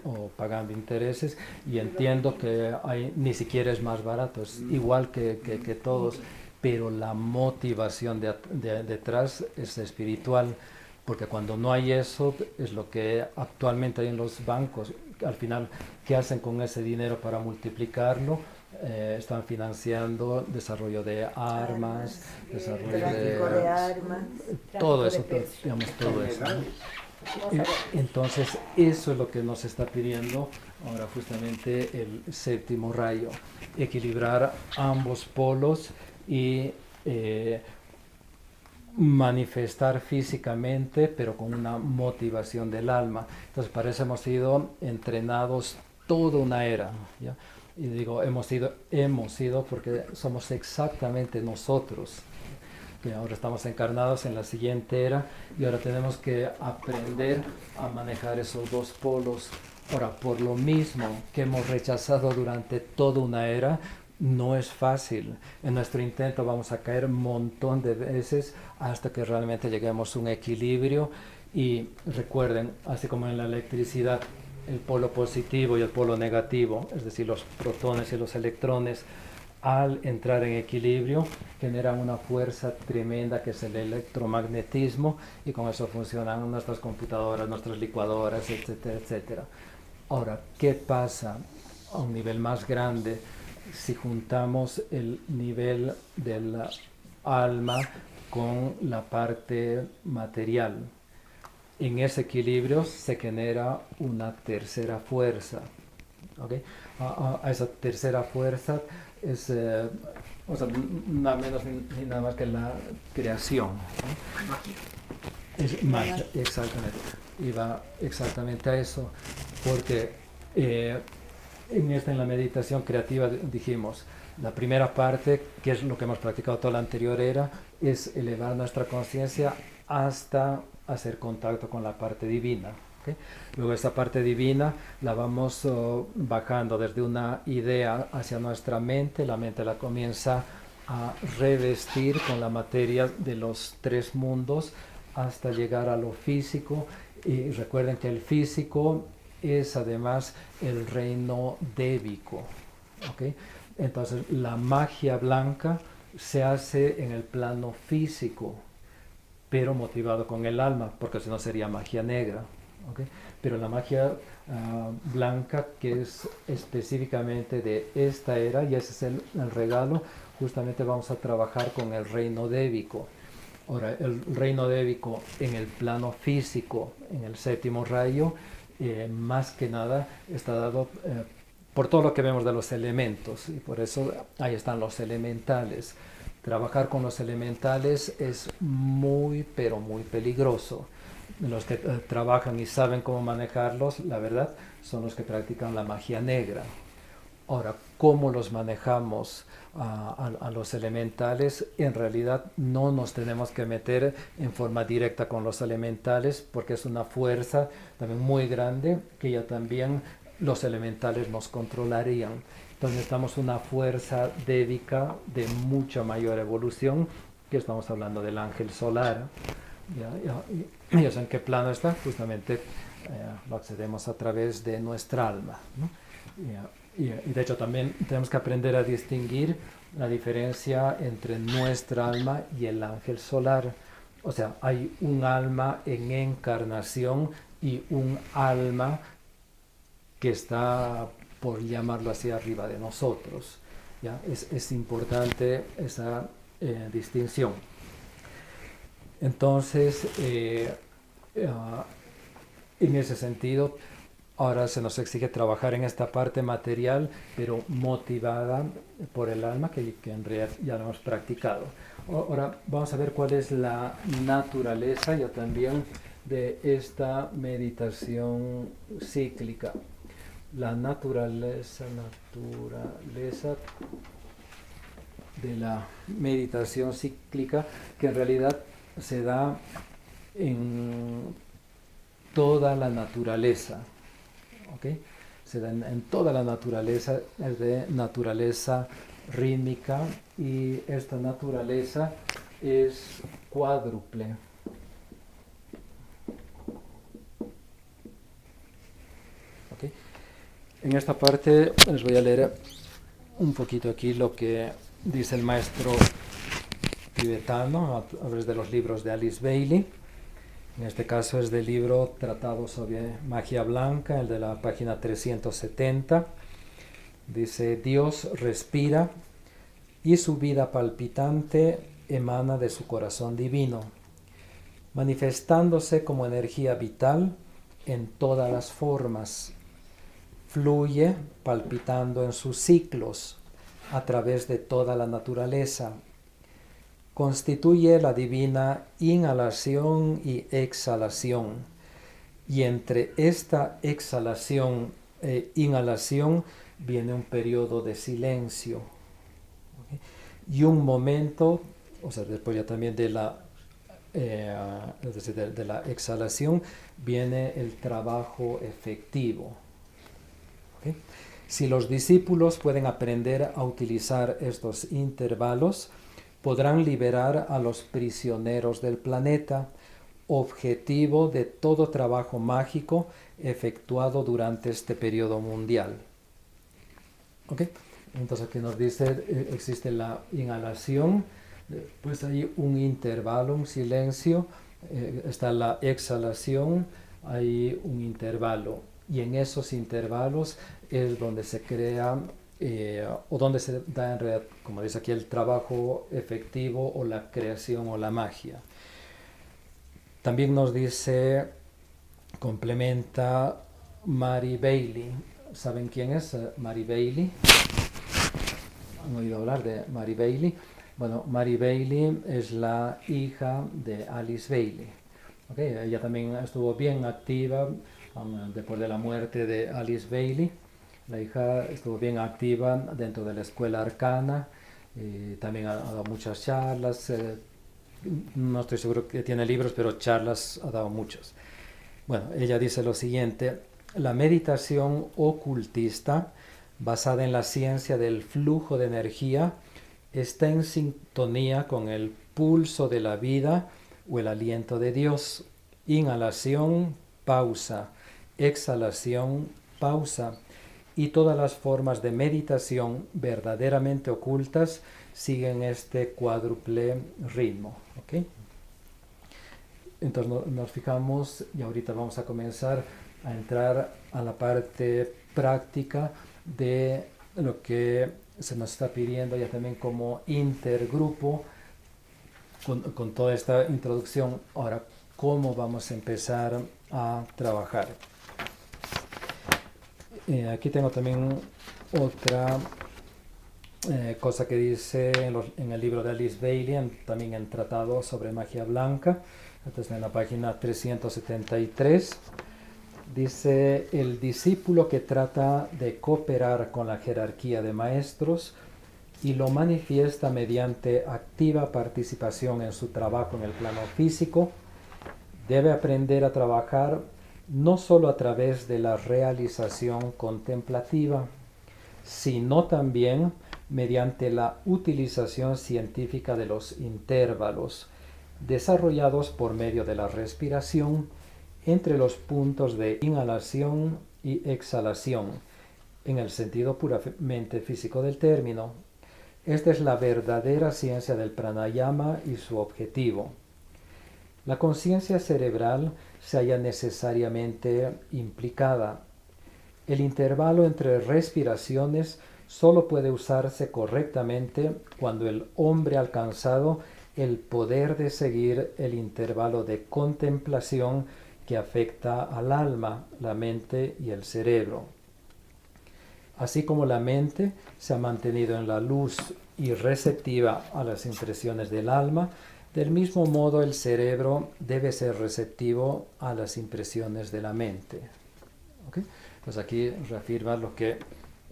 o pagando intereses, y entiendo que ni siquiera es más barato, es igual que todos, pero la motivación detrás es espiritual, porque cuando no hay eso, es lo que actualmente hay en los bancos. Al final, ¿qué hacen con ese dinero para multiplicarlo? Están financiando desarrollo de armas, desarrollo tráfico de armas. todo eso, Tráfico de personas. digamos, todo eso, ¿no? Enfermedades. Entonces, eso es lo que nos está pidiendo ahora justamente el séptimo rayo, equilibrar ambos polos y manifestar físicamente, pero con una motivación del alma. Entonces, para eso hemos sido entrenados toda una era, ¿ya? Y digo, hemos sido porque somos exactamente nosotros, que ahora estamos encarnados en la siguiente era y ahora tenemos que aprender a manejar esos dos polos. Ahora, por lo mismo que hemos rechazado durante toda una era, no es fácil. En nuestro intento vamos a caer un montón de veces hasta que realmente lleguemos a un equilibrio. Y recuerden, así como en la electricidad, el polo positivo y el polo negativo, es decir, los protones y los electrones, al entrar en equilibrio generan una fuerza tremenda que es el electromagnetismo, y con eso funcionan nuestras computadoras, nuestras licuadoras, etcétera, etcétera. Ahora, ¿qué pasa a un nivel más grande si juntamos el nivel del alma con la parte material? En ese equilibrio se genera una tercera fuerza, ¿okay? A esa tercera fuerza es o sea, nada menos ni nada más que la creación, ¿no? Es magia, exactamente. Y va exactamente a eso, porque en la meditación creativa dijimos, la primera parte, que es lo que hemos practicado toda la anterior era, es elevar nuestra conciencia hasta hacer contacto con la parte divina. ¿Okay? Luego esta parte divina la vamos bajando desde una idea hacia nuestra mente. La mente la comienza a revestir con la materia de los tres mundos hasta llegar a lo físico. Y recuerden que el físico es además el reino débico. ¿Okay? Entonces la magia blanca se hace en el plano físico, pero motivado con el alma, porque si no sería magia negra. ¿Okay? Pero la magia blanca, que es específicamente de esta era, y ese es el regalo, justamente vamos a trabajar con el reino débico. Ahora, el reino débico en el plano físico, en el séptimo rayo, más que nada está dado por todo lo que vemos de los elementos, y por eso ahí están los elementales. Trabajar con los elementales es muy, pero muy peligroso. Los que trabajan y saben cómo manejarlos, la verdad, son los que practican la magia negra. Ahora, ¿cómo los manejamos a los elementales? En realidad no nos tenemos que meter en forma directa con los elementales, porque es una fuerza también muy grande que ya también los elementales nos controlarían. Entonces necesitamos una fuerza débica de mucha mayor evolución, que estamos hablando del ángel solar. ¿Ya en qué plano está? Justamente lo accedemos a través de nuestra alma, ¿no? Y de hecho también tenemos que aprender a distinguir la diferencia entre nuestra alma y el ángel solar. O sea, hay un alma en encarnación y un alma que está, por llamarlo así, arriba de nosotros. ¿Ya? Es importante esa distinción. Entonces, en ese sentido, ahora se nos exige trabajar en esta parte material, pero motivada por el alma, que en realidad ya lo hemos practicado. Ahora vamos a ver cuál es la naturaleza ya también de esta meditación cíclica. La naturaleza de la meditación cíclica, que en realidad se da en toda la naturaleza. ¿Okay? Se da en toda la naturaleza, es de naturaleza rítmica, y esta naturaleza es cuádruple. ¿Okay? En esta parte les voy a leer un poquito aquí lo que dice el maestro tibetano a través de los libros de Alice Bailey. En este caso es del libro Tratado sobre Magia Blanca, el de la página 370. Dice: Dios respira y su vida palpitante emana de su corazón divino, manifestándose como energía vital en todas las formas. Fluye palpitando en sus ciclos a través de toda la naturaleza. Constituye la divina inhalación y exhalación, y entre esta exhalación e inhalación viene un periodo de silencio, ¿okay? Y un momento, o sea, después ya también de la es decir, de la exhalación viene el trabajo efectivo, ¿okay? Si los discípulos pueden aprender a utilizar estos intervalos, podrán liberar a los prisioneros del planeta, objetivo de todo trabajo mágico efectuado durante este periodo mundial. ¿Okay? Entonces aquí nos dice, existe la inhalación, pues hay un intervalo, un silencio, está la exhalación, hay un intervalo, y en esos intervalos es donde se crea o donde se da en realidad, como dice aquí, el trabajo efectivo o la creación o la magia. También nos dice, complementa Mary Bailey. ¿Saben quién es Mary Bailey? ¿Han oído hablar de Mary Bailey? Bueno, Mary Bailey es la hija de Alice Bailey. Okay, ella también estuvo bien activa después de la muerte de Alice Bailey. La hija estuvo bien activa dentro de la escuela arcana, también ha dado muchas charlas, no estoy seguro que tiene libros, pero charlas ha dado muchos. Bueno, ella dice lo siguiente: la meditación ocultista, basada en la ciencia del flujo de energía, está en sintonía con el pulso de la vida o el aliento de Dios. Inhalación, pausa; exhalación, pausa. Y todas las formas de meditación verdaderamente ocultas siguen este cuádruple ritmo. ¿Okay? Entonces nos fijamos, y ahorita vamos a comenzar a entrar a la parte práctica de lo que se nos está pidiendo ya también como intergrupo con toda esta introducción. Ahora, ¿cómo vamos a empezar a trabajar? Aquí tengo también otra cosa que dice en el libro de Alice Bailey, también en Tratado sobre Magia Blanca. Entonces, en la página 373 dice: el discípulo que trata de cooperar con la jerarquía de maestros y lo manifiesta mediante activa participación en su trabajo en el plano físico, debe aprender a trabajar no solo a través de la realización contemplativa, sino también mediante la utilización científica de los intervalos, desarrollados por medio de la respiración entre los puntos de inhalación y exhalación, en el sentido puramente físico del término. Esta es la verdadera ciencia del pranayama y su objetivo. La conciencia cerebral se halla necesariamente implicada. El intervalo entre respiraciones solo puede usarse correctamente cuando el hombre ha alcanzado el poder de seguir el intervalo de contemplación que afecta al alma, la mente y el cerebro. Así como la mente se ha mantenido en la luz y receptiva a las impresiones del alma, del mismo modo el cerebro debe ser receptivo a las impresiones de la mente. ¿Okay? Pues aquí reafirma lo que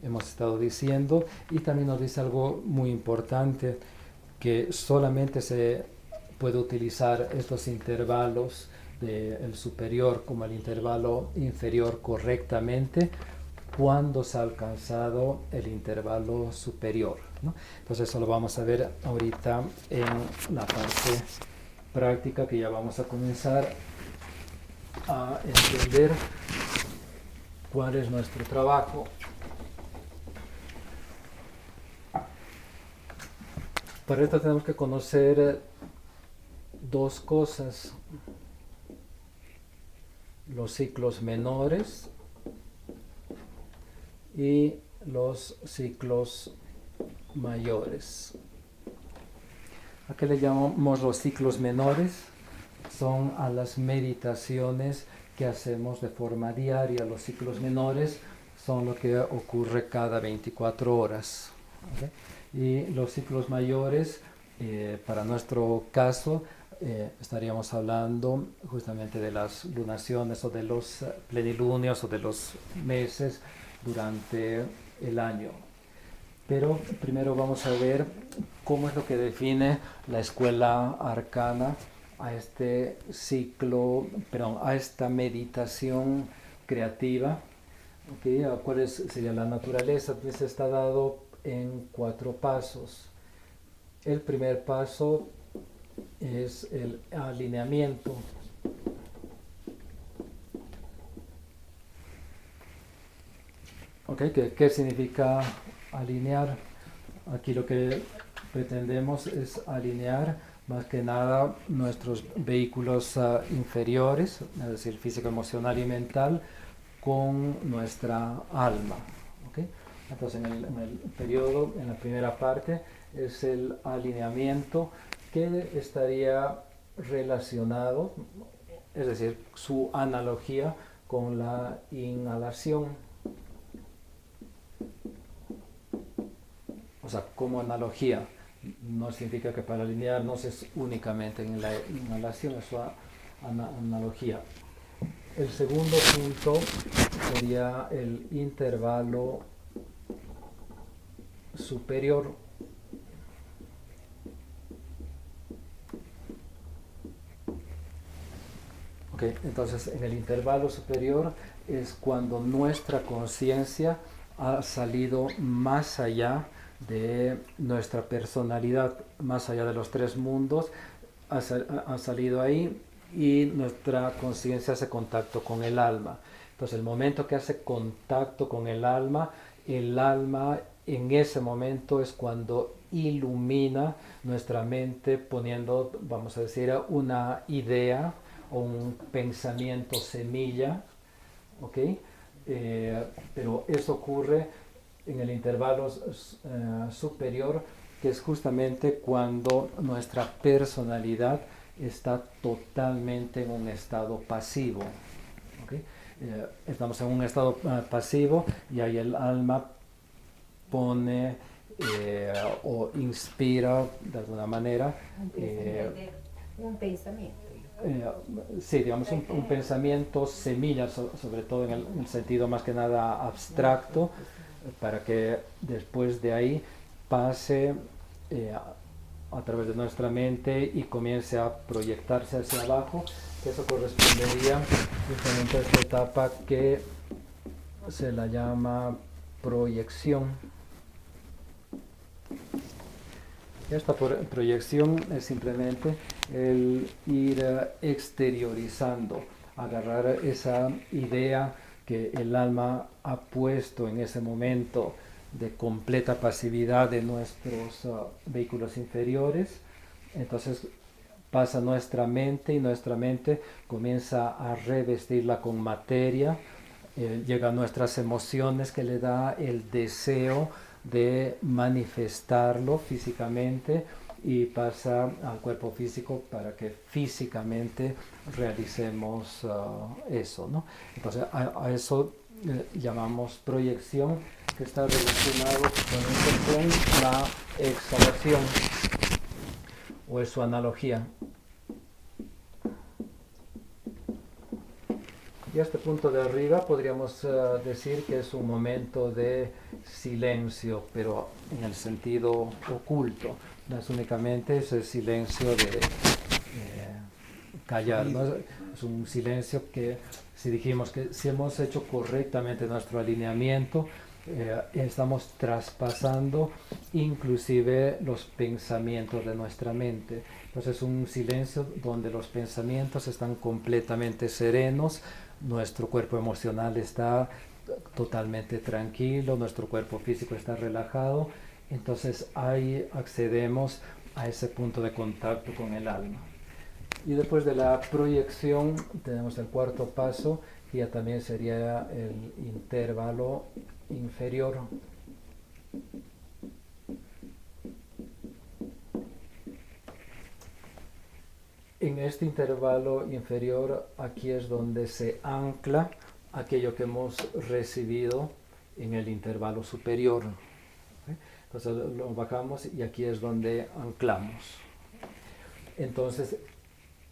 hemos estado diciendo, y también nos dice algo muy importante, que solamente se puede utilizar estos intervalos del superior como el intervalo inferior correctamente cuando se ha alcanzado el intervalo superior, ¿no? Entonces eso lo vamos a ver ahorita en la parte práctica, que ya vamos a comenzar a entender cuál es nuestro trabajo. Para esto tenemos que conocer dos cosas: los ciclos menores y los ciclos mayores. ¿A qué le llamamos los ciclos menores? Son a las meditaciones que hacemos de forma diaria. Los ciclos menores son lo que ocurre cada 24 horas. ¿Okay? Y los ciclos mayores, para nuestro caso, estaríamos hablando justamente de las lunaciones o de los plenilunios o de los meses durante el año. Pero primero vamos a ver cómo es lo que define la escuela arcana a este ciclo, perdón, a esta meditación creativa. ¿Okay? ¿Cuál sería la naturaleza? Pues está dado en 4 pasos. El primer paso es el alineamiento. ¿Okay? ¿Qué significa alinear? Aquí lo que pretendemos es alinear más que nada nuestros vehículos inferiores, es decir, físico, emocional y mental, con nuestra alma. ¿Okay? Entonces en el periodo, en la primera parte, es el alineamiento, que estaría relacionado, es decir, su analogía con la inhalación. O sea, como analogía, no significa que para alinearnos es únicamente en la inhalación, es su analogía. El segundo punto sería el intervalo superior. Okay, entonces, en el intervalo superior es cuando nuestra conciencia ha salido más allá de nuestra personalidad, más allá de los 3 mundos, ha salido ahí, y nuestra conciencia hace contacto con el alma. Entonces, el momento que hace contacto con el alma en ese momento es cuando ilumina nuestra mente, poniendo, vamos a decir, una idea o un pensamiento semilla, ¿ok? Pero eso ocurre en el intervalo superior, que es justamente cuando nuestra personalidad está totalmente en un estado pasivo. ¿Okay? Estamos en un estado pasivo, y ahí el alma pone o inspira de alguna manera un pensamiento. Sí, digamos un pensamiento semilla, sobre todo en el sentido más que nada abstracto, para que después de ahí pase a través de nuestra mente y comience a proyectarse hacia abajo. Eso correspondería justamente a esta etapa que se la llama proyección. Esta proyección es simplemente el ir exteriorizando, agarrar esa idea que el alma ha puesto en ese momento de completa pasividad de nuestros vehículos inferiores. Entonces pasa a nuestra mente, y nuestra mente comienza a revestirla con materia. Llegan nuestras emociones, que le da el deseo de manifestarlo físicamente, y pasa al cuerpo físico para que físicamente realicemos eso, ¿no? Entonces a eso llamamos proyección, que está relacionado con la exhalación, o es su analogía. Y a este punto de arriba podríamos decir que es un momento de silencio, pero en el sentido oculto. No es únicamente ese silencio de callar, ¿no? Es un silencio que, si dijimos que si hemos hecho correctamente nuestro alineamiento, estamos traspasando inclusive los pensamientos de nuestra mente. Entonces es un silencio donde los pensamientos están completamente serenos, nuestro cuerpo emocional está totalmente tranquilo, nuestro cuerpo físico está relajado. Entonces ahí accedemos a ese punto de contacto con el alma. Y después de la proyección tenemos el cuarto paso, que ya también sería el intervalo inferior. En este intervalo inferior, aquí es donde se ancla aquello que hemos recibido en el intervalo superior. Entonces lo bajamos y aquí es donde anclamos. Entonces,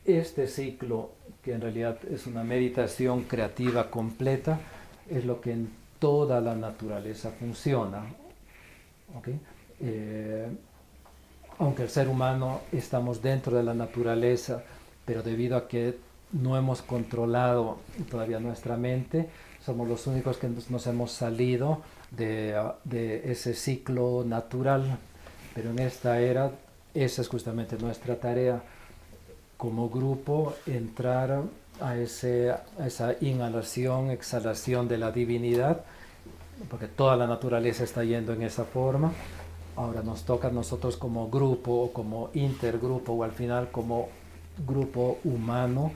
este ciclo, que en realidad es una meditación creativa completa, es lo que en toda la naturaleza funciona. ¿Okay? Aunque el ser humano estamos dentro de la naturaleza, pero debido a que no hemos controlado todavía nuestra mente, somos los únicos que nos hemos salido de ese ciclo natural. Pero en esta era, esa es justamente nuestra tarea como grupo, entrar a esa inhalación, exhalación de la divinidad, porque toda la naturaleza está yendo en esa forma. Ahora nos toca a nosotros como grupo o como intergrupo o al final como grupo humano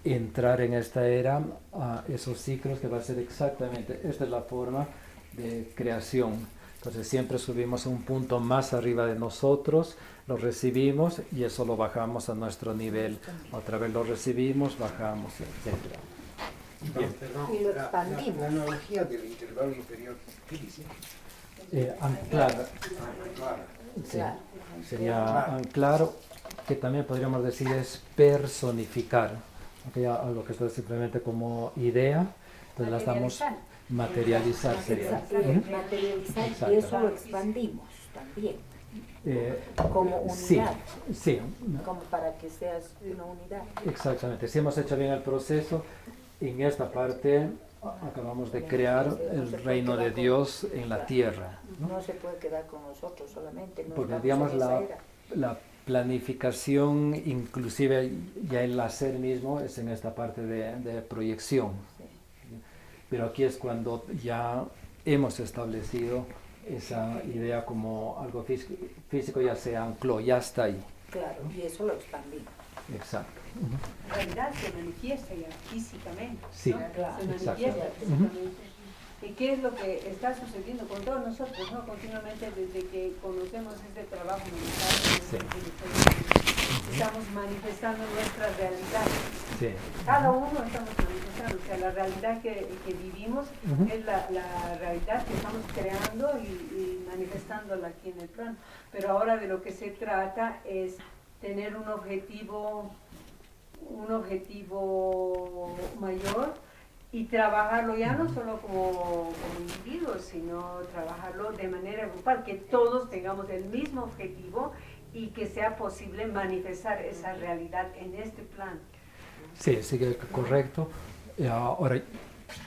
entrar en esta era a esos ciclos que va a ser exactamente, esta es la forma de creación. Entonces siempre subimos un punto más arriba de nosotros, lo recibimos y eso lo bajamos a nuestro nivel. Otra vez lo recibimos, bajamos, etc. Perdón, Y lo expandimos. la analogía del intervalo inferior, ¿qué dice? Anclar, Claro. sí, Claro. sería anclar, que también podríamos decir es personificar, ¿okay? Algo que esto es simplemente como idea, entonces la estamos materializar, sería. Materializar, Exacto. y eso lo expandimos también, como Sí, unidad, sí, como para que seas una unidad. exactamente. Si hemos hecho bien el proceso, en esta parte acabamos de crear el reino de Dios en la tierra, ¿no? No se puede quedar con nosotros solamente, no Porque estamos digamos en esa era. la planificación, inclusive ya el hacer mismo, es en esta parte de proyección. Sí. Pero aquí es cuando ya hemos establecido esa idea como algo físico, ya se ancló, ya está ahí. Claro, y eso lo expandimos. Exacto. En realidad se manifiesta ya físicamente, Sí, ¿no? claro, Se exacto. manifiesta físicamente. ¿Y qué es lo que está sucediendo con todos nosotros, ¿no? Continuamente desde que conocemos este trabajo Sí. mental, estamos manifestando nuestra realidad. Sí. Cada uno estamos manifestando, o sea, la realidad que vivimos Ujú. es la realidad que estamos creando y manifestándola aquí en el plano. Pero ahora de lo que se trata es tener un objetivo mayor y trabajarlo ya no solo como individuos, sino trabajarlo de manera grupal, que todos tengamos el mismo objetivo y que sea posible manifestar esa realidad en este plano. Sí, sí que es correcto. Ahora,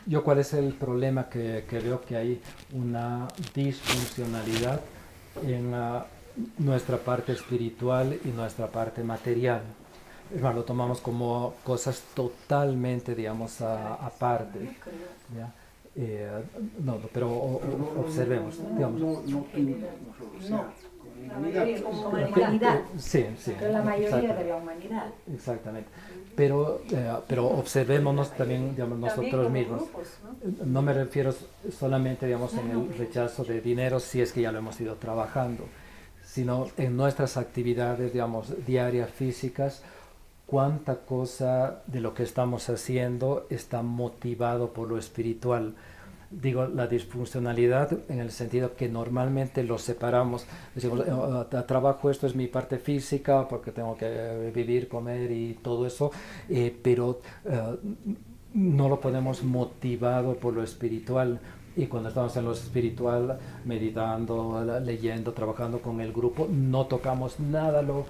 yo cuál es el problema que veo que hay una disfuncionalidad en nuestra parte espiritual y nuestra parte material. Lo tomamos como cosas totalmente, digamos, aparte. ¿Ya? No, pero observemos, digamos. No nosotros, o sea, como Como humanidad, Sí, sí. que la mayoría exacto. de la humanidad. Exactamente. Pero observémonos también, digamos, También nosotros como mismos. grupos, ¿no? No me refiero solamente, digamos, en el rechazo de dinero, si es que ya lo hemos ido trabajando, sino en nuestras actividades, digamos, diarias, físicas, cuánta cosa de lo que estamos haciendo está motivado por lo espiritual. Digo, la disfuncionalidad en el sentido que normalmente lo separamos. Decimos, trabajo, esto es mi parte física porque tengo que vivir, comer y todo eso, pero no lo ponemos motivado por lo espiritual. Y cuando estamos en lo espiritual, meditando, leyendo, trabajando con el grupo, no tocamos nada lo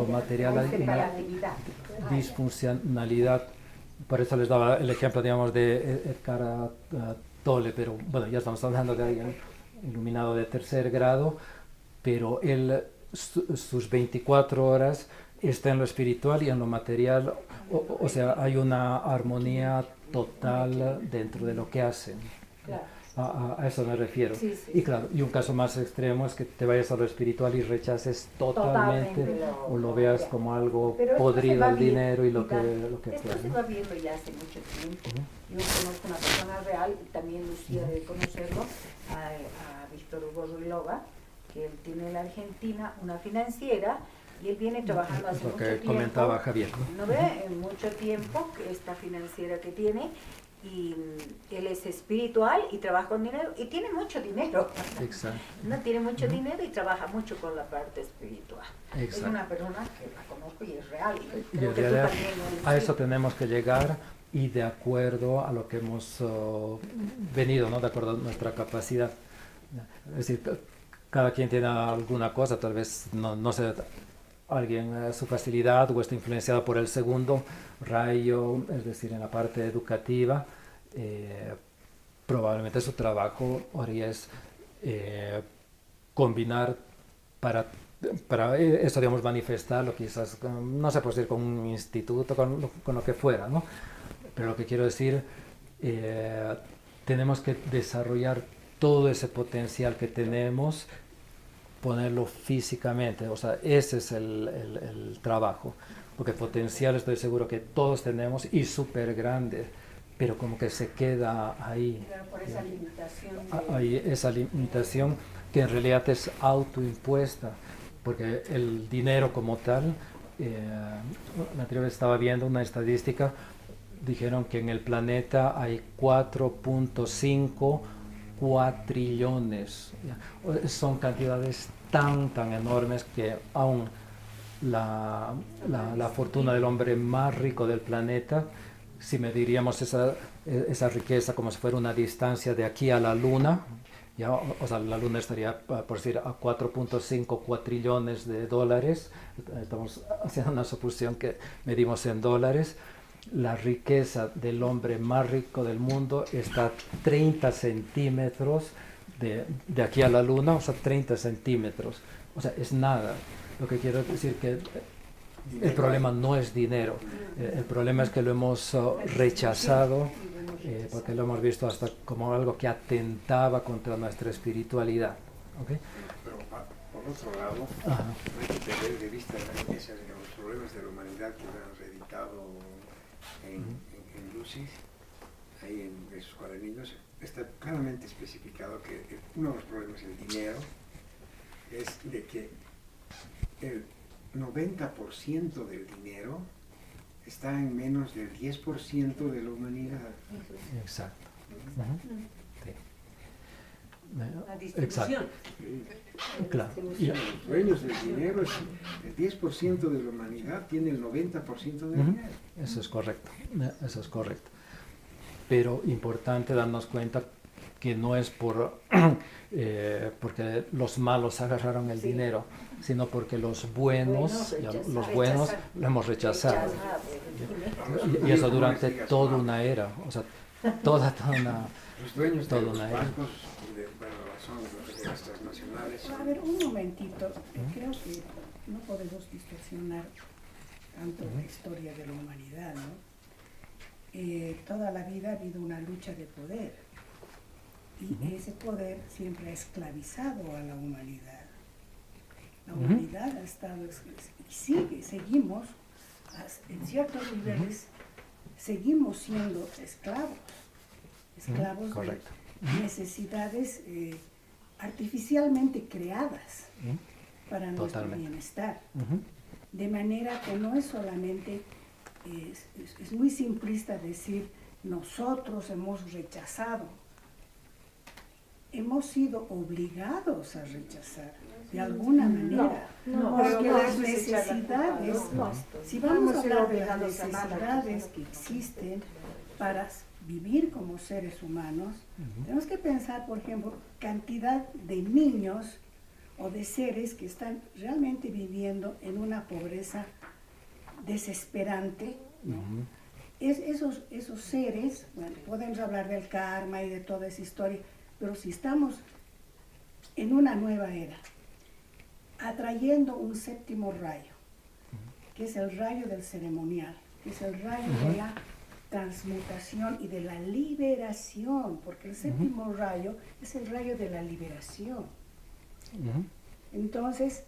material, Hay y la separatividad. disfuncionalidad. Por eso les daba el ejemplo, digamos, de Eckhart Tolle, pero bueno, ya estamos hablando de alguien iluminado de tercer grado, pero él, sus 24 horas está en lo espiritual y en lo material, o sea, hay una armonía total dentro de lo que hacen. Claro. A eso me refiero. Sí, sí, Y claro, y un caso más extremo es que te vayas a lo espiritual y rechaces totalmente o lo veas como algo Pero esto se podrido va el viendo, dinero y lo que esto fue, se ¿no? va viendo ya hace mucho tiempo. Yo conozco una persona real, y también Lucía debe conocerlo, a Víctor Hugo Ruilova, que él tiene en la Argentina una financiera y él viene trabajando hace Lo mucho que tiempo. comentaba Javier, ¿No ve? En mucho tiempo que esta financiera que tiene, y él es espiritual y trabaja con dinero y tiene mucho dinero. Exacto. No tiene mucho dinero y trabaja mucho con la parte espiritual. Es Exacto. una persona que la conozco y es real. Y Creo en que tú realidad también lo eres. a eso tenemos que llegar y de acuerdo a lo que hemos venido, ¿no? De acuerdo a nuestra capacidad. Es decir, cada quien tiene alguna cosa, tal vez no sé, alguien su facilidad o está influenciado por el segundo rayo, es decir, en la parte educativa, probablemente su trabajo haría es combinar para eso, digamos, manifestarlo, quizás, no sé, pues ir con un instituto, con lo que fuera, ¿no? Pero lo que quiero decir, tenemos que desarrollar todo ese potencial que tenemos, ponerlo físicamente, o sea, ese es el trabajo, porque potencial estoy seguro que todos tenemos y súper grande, pero como que se queda ahí. Claro, por esa limitación. Hay esa limitación que en realidad es autoimpuesta, porque el dinero como tal, la anterior vez estaba viendo una estadística, dijeron que en el planeta hay 4.5 cuatrillones. Son cantidades tan enormes que aún la fortuna del hombre más rico del planeta, si mediríamos esa riqueza como si fuera una distancia de aquí a la Luna, ya, o sea, la Luna estaría, por decir, a 4.5 cuatrillones de dólares, estamos haciendo una suposición que medimos en dólares. La riqueza del hombre más rico del mundo está a 30 centímetros de aquí a la Luna, o sea, 30 centímetros, o sea, es nada. Lo que quiero decir que el problema no es dinero, el problema es que lo hemos rechazado, porque lo hemos visto hasta como algo que atentaba contra nuestra espiritualidad. ¿Okay? Pero por otro lado, Ajá. no hay que perder de vista la riqueza de los problemas de la humanidad que han reeditado en Lucis, ahí en esos cuadernillos. Está claramente especificado que uno de los problemas del dinero es de que el 90% del dinero está en menos del 10% de la humanidad. Exacto. Sí. La distribución. Claro. Los dueños del dinero, el 10% de la humanidad tiene el 90% del dinero. Eso es correcto, eso es correcto. Pero importante darnos cuenta que no es porque los malos agarraron el dinero, sino porque los buenos lo hemos rechazado. Y eso durante toda una era, o sea, toda una... Los dueños de toda los una era. bancos, son de las transnacionales. A ver, un momentito. Creo que no podemos distorsionar tanto la historia de la humanidad, ¿no? Toda la vida ha habido una lucha de poder y ese poder siempre ha esclavizado a la humanidad. La humanidad ha estado, y seguimos, en ciertos niveles, seguimos siendo esclavos Correcto. de necesidades artificialmente creadas para nuestro Totalmente. bienestar. De manera que no es solamente, es muy simplista decir, nosotros hemos rechazado. Hemos sido obligados a rechazar, de alguna manera. Porque las necesidades, si vamos a hablar de las necesidades que existen para vivir como seres humanos, tenemos que pensar, por ejemplo, cantidad de niños o de seres que están realmente viviendo en una pobreza desesperante, ¿no? Esos seres, bueno, podemos hablar del karma y de toda esa historia, pero si estamos en una nueva era, atrayendo un séptimo rayo, que es el rayo del ceremonial, que es el rayo de la transmutación y de la liberación, porque el séptimo rayo es el rayo de la liberación. Entonces,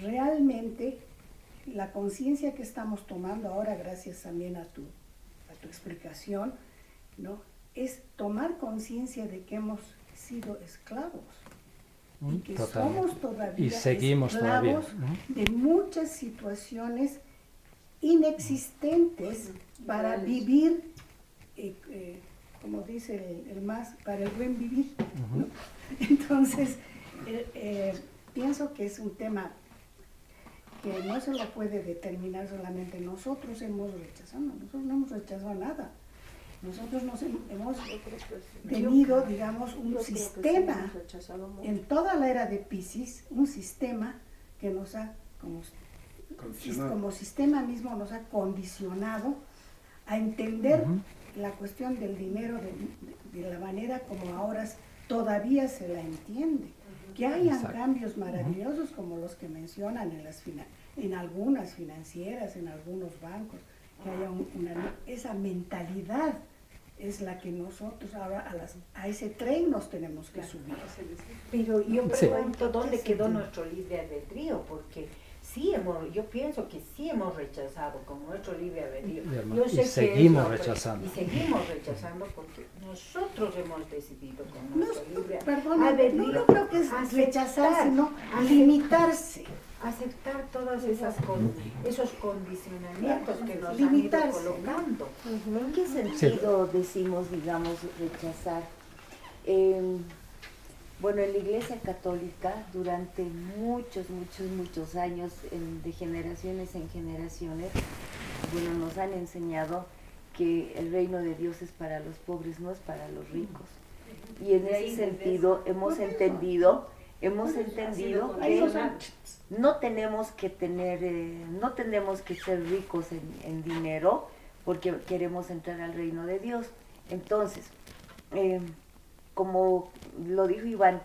realmente, la conciencia que estamos tomando ahora, gracias también a tu explicación, ¿no?, es tomar conciencia de que hemos sido esclavos y que somos todavía y seguimos esclavos de muchas situaciones inexistentes para vivir, como dice el más, para el buen vivir, ¿no? Entonces, pienso que es un tema que no se lo puede determinar solamente nosotros hemos no hemos rechazado nada. Nosotros hemos tenido, digamos, un sistema en toda la era de Piscis, un sistema que nos ha, como sistema mismo, nos ha condicionado a entender la cuestión del dinero de la manera como ahora todavía se la entiende. Que hayan cambios maravillosos como los que mencionan en algunas financieras, en algunos bancos, que haya esa mentalidad es la que nosotros ahora a ese tren nos tenemos que subir. Pero yo pregunto, ¿dónde quedó nuestro libre albedrío? Porque yo pienso que sí hemos rechazado con nuestro libre albedrío. Y seguimos rechazando. Y seguimos rechazando porque nosotros hemos decidido con nuestro libre albedrío. No creo que es rechazar, sino limitarse. Aceptar todas esos condicionamientos que nos han ido colocando. ¿En qué sentido decimos, digamos, rechazar? Bueno, en la Iglesia Católica, durante muchos años, de generaciones en generaciones, bueno, nos han enseñado que el reino de Dios es para los pobres, no es para los ricos. Y en ese sentido hemos entendido que no tenemos que ser ricos en dinero porque queremos entrar al reino de Dios. Entonces, como lo dijo Iván,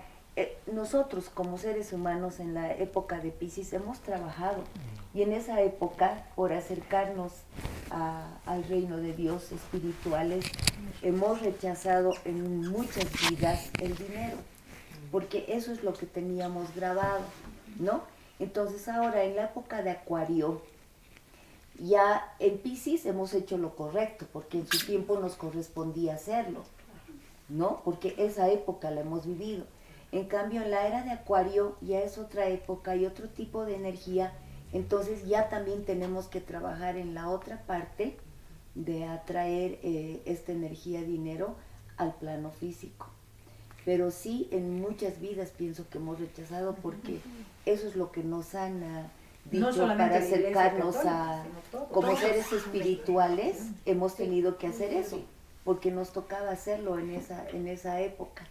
nosotros como seres humanos en la época de Piscis hemos trabajado y en esa época, por acercarnos al reino de Dios espirituales, hemos rechazado en muchas vidas el dinero, porque eso es lo que teníamos grabado, ¿no? Entonces ahora en la época de Acuario, ya en Piscis hemos hecho lo correcto, porque en su tiempo nos correspondía hacerlo, ¿no? Porque esa época la hemos vivido. En cambio, en la era de Acuario ya es otra época y otro tipo de energía, entonces ya también tenemos que trabajar en la otra parte de atraer esta energía, dinero, al plano físico. Pero sí, en muchas vidas pienso que hemos rechazado porque eso es lo que nos han dicho, no para acercarnos como seres espirituales, hemos tenido que hacer eso, porque nos tocaba hacerlo en esa época.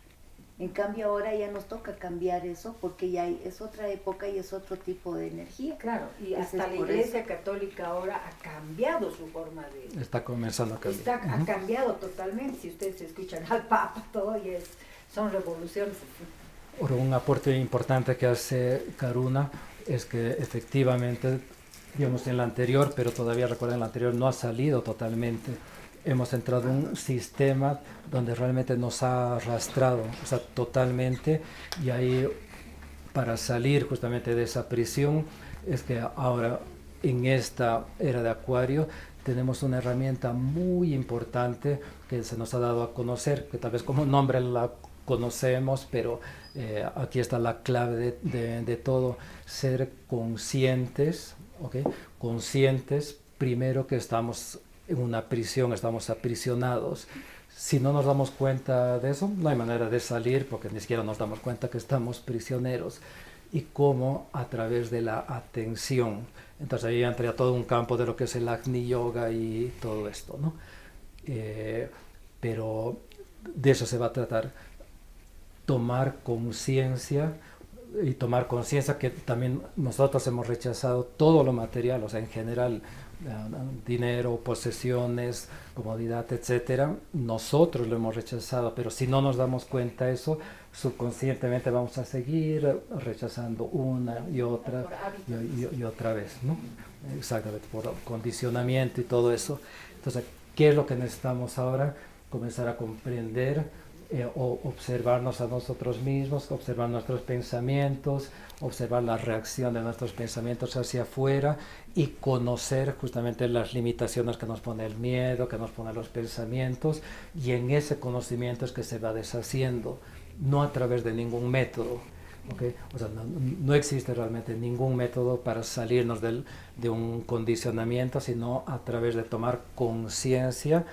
En cambio ahora ya nos toca cambiar eso porque ya es otra época y es otro tipo de energía. Claro, y hasta la Iglesia Católica ahora ha cambiado su forma de... Está comenzando a cambiar. Ha cambiado totalmente, si ustedes escuchan al Papa, todo y son revoluciones. Ahora, un aporte importante que hace Karuna es que efectivamente, digamos en la anterior, pero todavía recuerden, la anterior no ha salido totalmente. Hemos entrado en un sistema donde realmente nos ha arrastrado, o sea, totalmente, y ahí para salir justamente de esa prisión es que ahora en esta era de Acuario tenemos una herramienta muy importante que se nos ha dado a conocer, que tal vez como nombre la conocemos, pero aquí está la clave de todo, ser conscientes, ¿okay? Conscientes primero que estamos en una prisión, estamos aprisionados. Si no nos damos cuenta de eso, no hay manera de salir porque ni siquiera nos damos cuenta que estamos prisioneros. Y cómo a través de la atención. Entonces ahí entra todo un campo de lo que es el Agni Yoga y todo esto, ¿no? Pero de eso se va a tratar. Tomar conciencia y tomar conciencia que también nosotros hemos rechazado todo lo material, o sea, en general, dinero, posesiones, comodidad, etcétera. Nosotros lo hemos rechazado, pero si no nos damos cuenta de eso, subconscientemente vamos a seguir rechazando una y otra y otra vez, ¿no? Exactamente, por condicionamiento y todo eso. Entonces, ¿Qué es lo que necesitamos ahora? Comenzar a comprender o observarnos a nosotros mismos, observar nuestros pensamientos, observar la reacción de nuestros pensamientos hacia afuera y conocer justamente las limitaciones que nos pone el miedo, que nos pone los pensamientos, y en ese conocimiento es que se va deshaciendo, no a través de ningún método. ¿Okay? O sea, no existe realmente ningún método para salirnos de un condicionamiento, sino a través de tomar conciencia,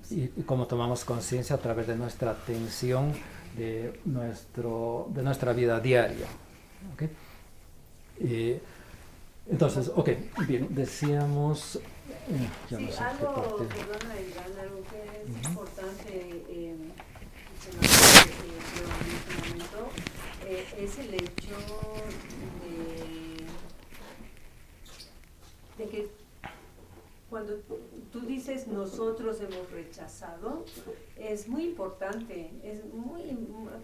y como tomamos conciencia a través de nuestra atención, de nuestra vida diaria. ¿Okay? Entonces, bien, decíamos... Sí, algo, perdona, Iván, algo que es importante, se nos dio en este momento, es el hecho de que cuando tú dices nosotros hemos rechazado, es muy importante,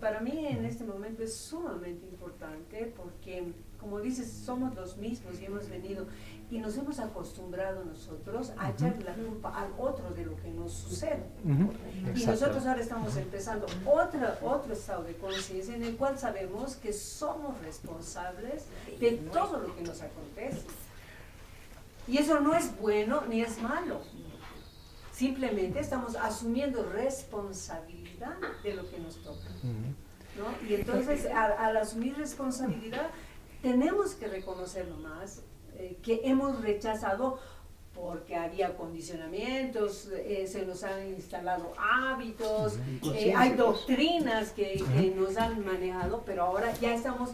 para mí en este momento es sumamente importante, porque como dices, somos los mismos y hemos venido y nos hemos acostumbrado nosotros a echarle la culpa al otro de lo que nos sucede. Y nosotros ahora estamos empezando otro estado de conciencia en el cual sabemos que somos responsables de todo lo que nos acontece. Y eso no es bueno ni es malo. Simplemente estamos asumiendo responsabilidad de lo que nos toca, ¿no? Y entonces al asumir responsabilidad tenemos que reconocerlo más, que hemos rechazado porque había condicionamientos, se nos han instalado hábitos, hay doctrinas que nos han manejado, pero ahora ya estamos,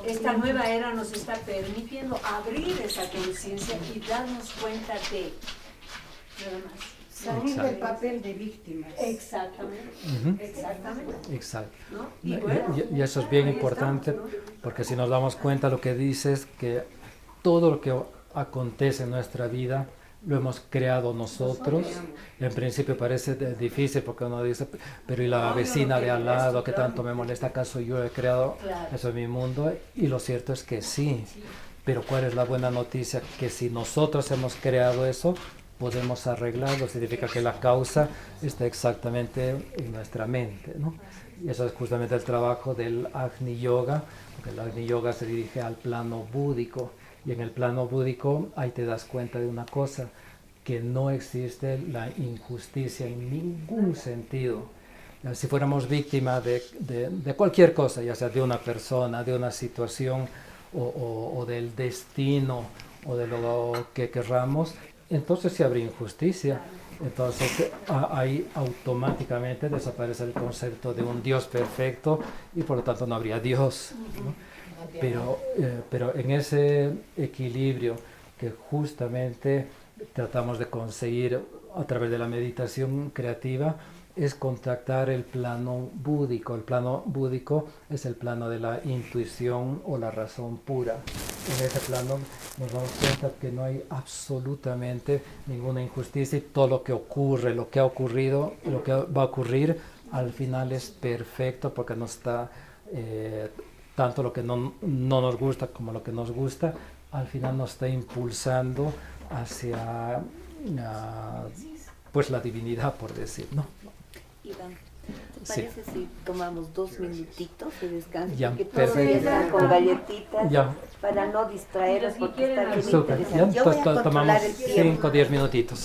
esta nueva era nos está permitiendo abrir esa conciencia y darnos cuenta de nada más. Salir del papel de víctimas. Exactamente, exactamente. Exacto. ¿No? Y eso es bien importante, estamos, ¿no? porque si nos damos cuenta, lo que dice es que todo lo que acontece en nuestra vida lo hemos creado nosotros. En principio parece difícil, porque uno dice, pero ¿y la vecina de al lado que tanto me molesta? ¿Acaso yo he creado eso en mi mundo? Y lo cierto es que sí. Pero ¿cuál es la buena noticia? Que si nosotros hemos creado eso, podemos arreglarlo. Significa que la causa está exactamente en nuestra mente, ¿no? Y eso es justamente el trabajo del Agni Yoga, porque el Agni Yoga se dirige al plano búdico, y en el plano búdico ahí te das cuenta de una cosa, que no existe la injusticia en ningún sentido. Si fuéramos víctimas de cualquier cosa, ya sea de una persona, de una situación, o del destino, o de lo que querramos, entonces sí habría injusticia. Entonces ahí automáticamente desaparece el concepto de un Dios perfecto y por lo tanto no habría Dios, ¿no? Pero en ese equilibrio que justamente tratamos de conseguir a través de la meditación creativa, es contactar el plano búdico. El plano búdico es el plano de la intuición o la razón pura. En ese plano nos damos cuenta que no hay absolutamente ninguna injusticia, y todo lo que ocurre, lo que ha ocurrido, lo que va a ocurrir, al final es perfecto, porque no está tanto lo que no nos gusta como lo que nos gusta, al final nos está impulsando hacia pues la divinidad, por decir, ¿no? Iván, ¿te parece si tomamos 2 minutitos de descanso? Ya, porque todos perfecto. empiezan con galletitas, Ya. para no distraerlos, porque está bien Súper. interesante. Ya, Yo voy a tomamos controlar el tiempo. 5 o 10 minutitos.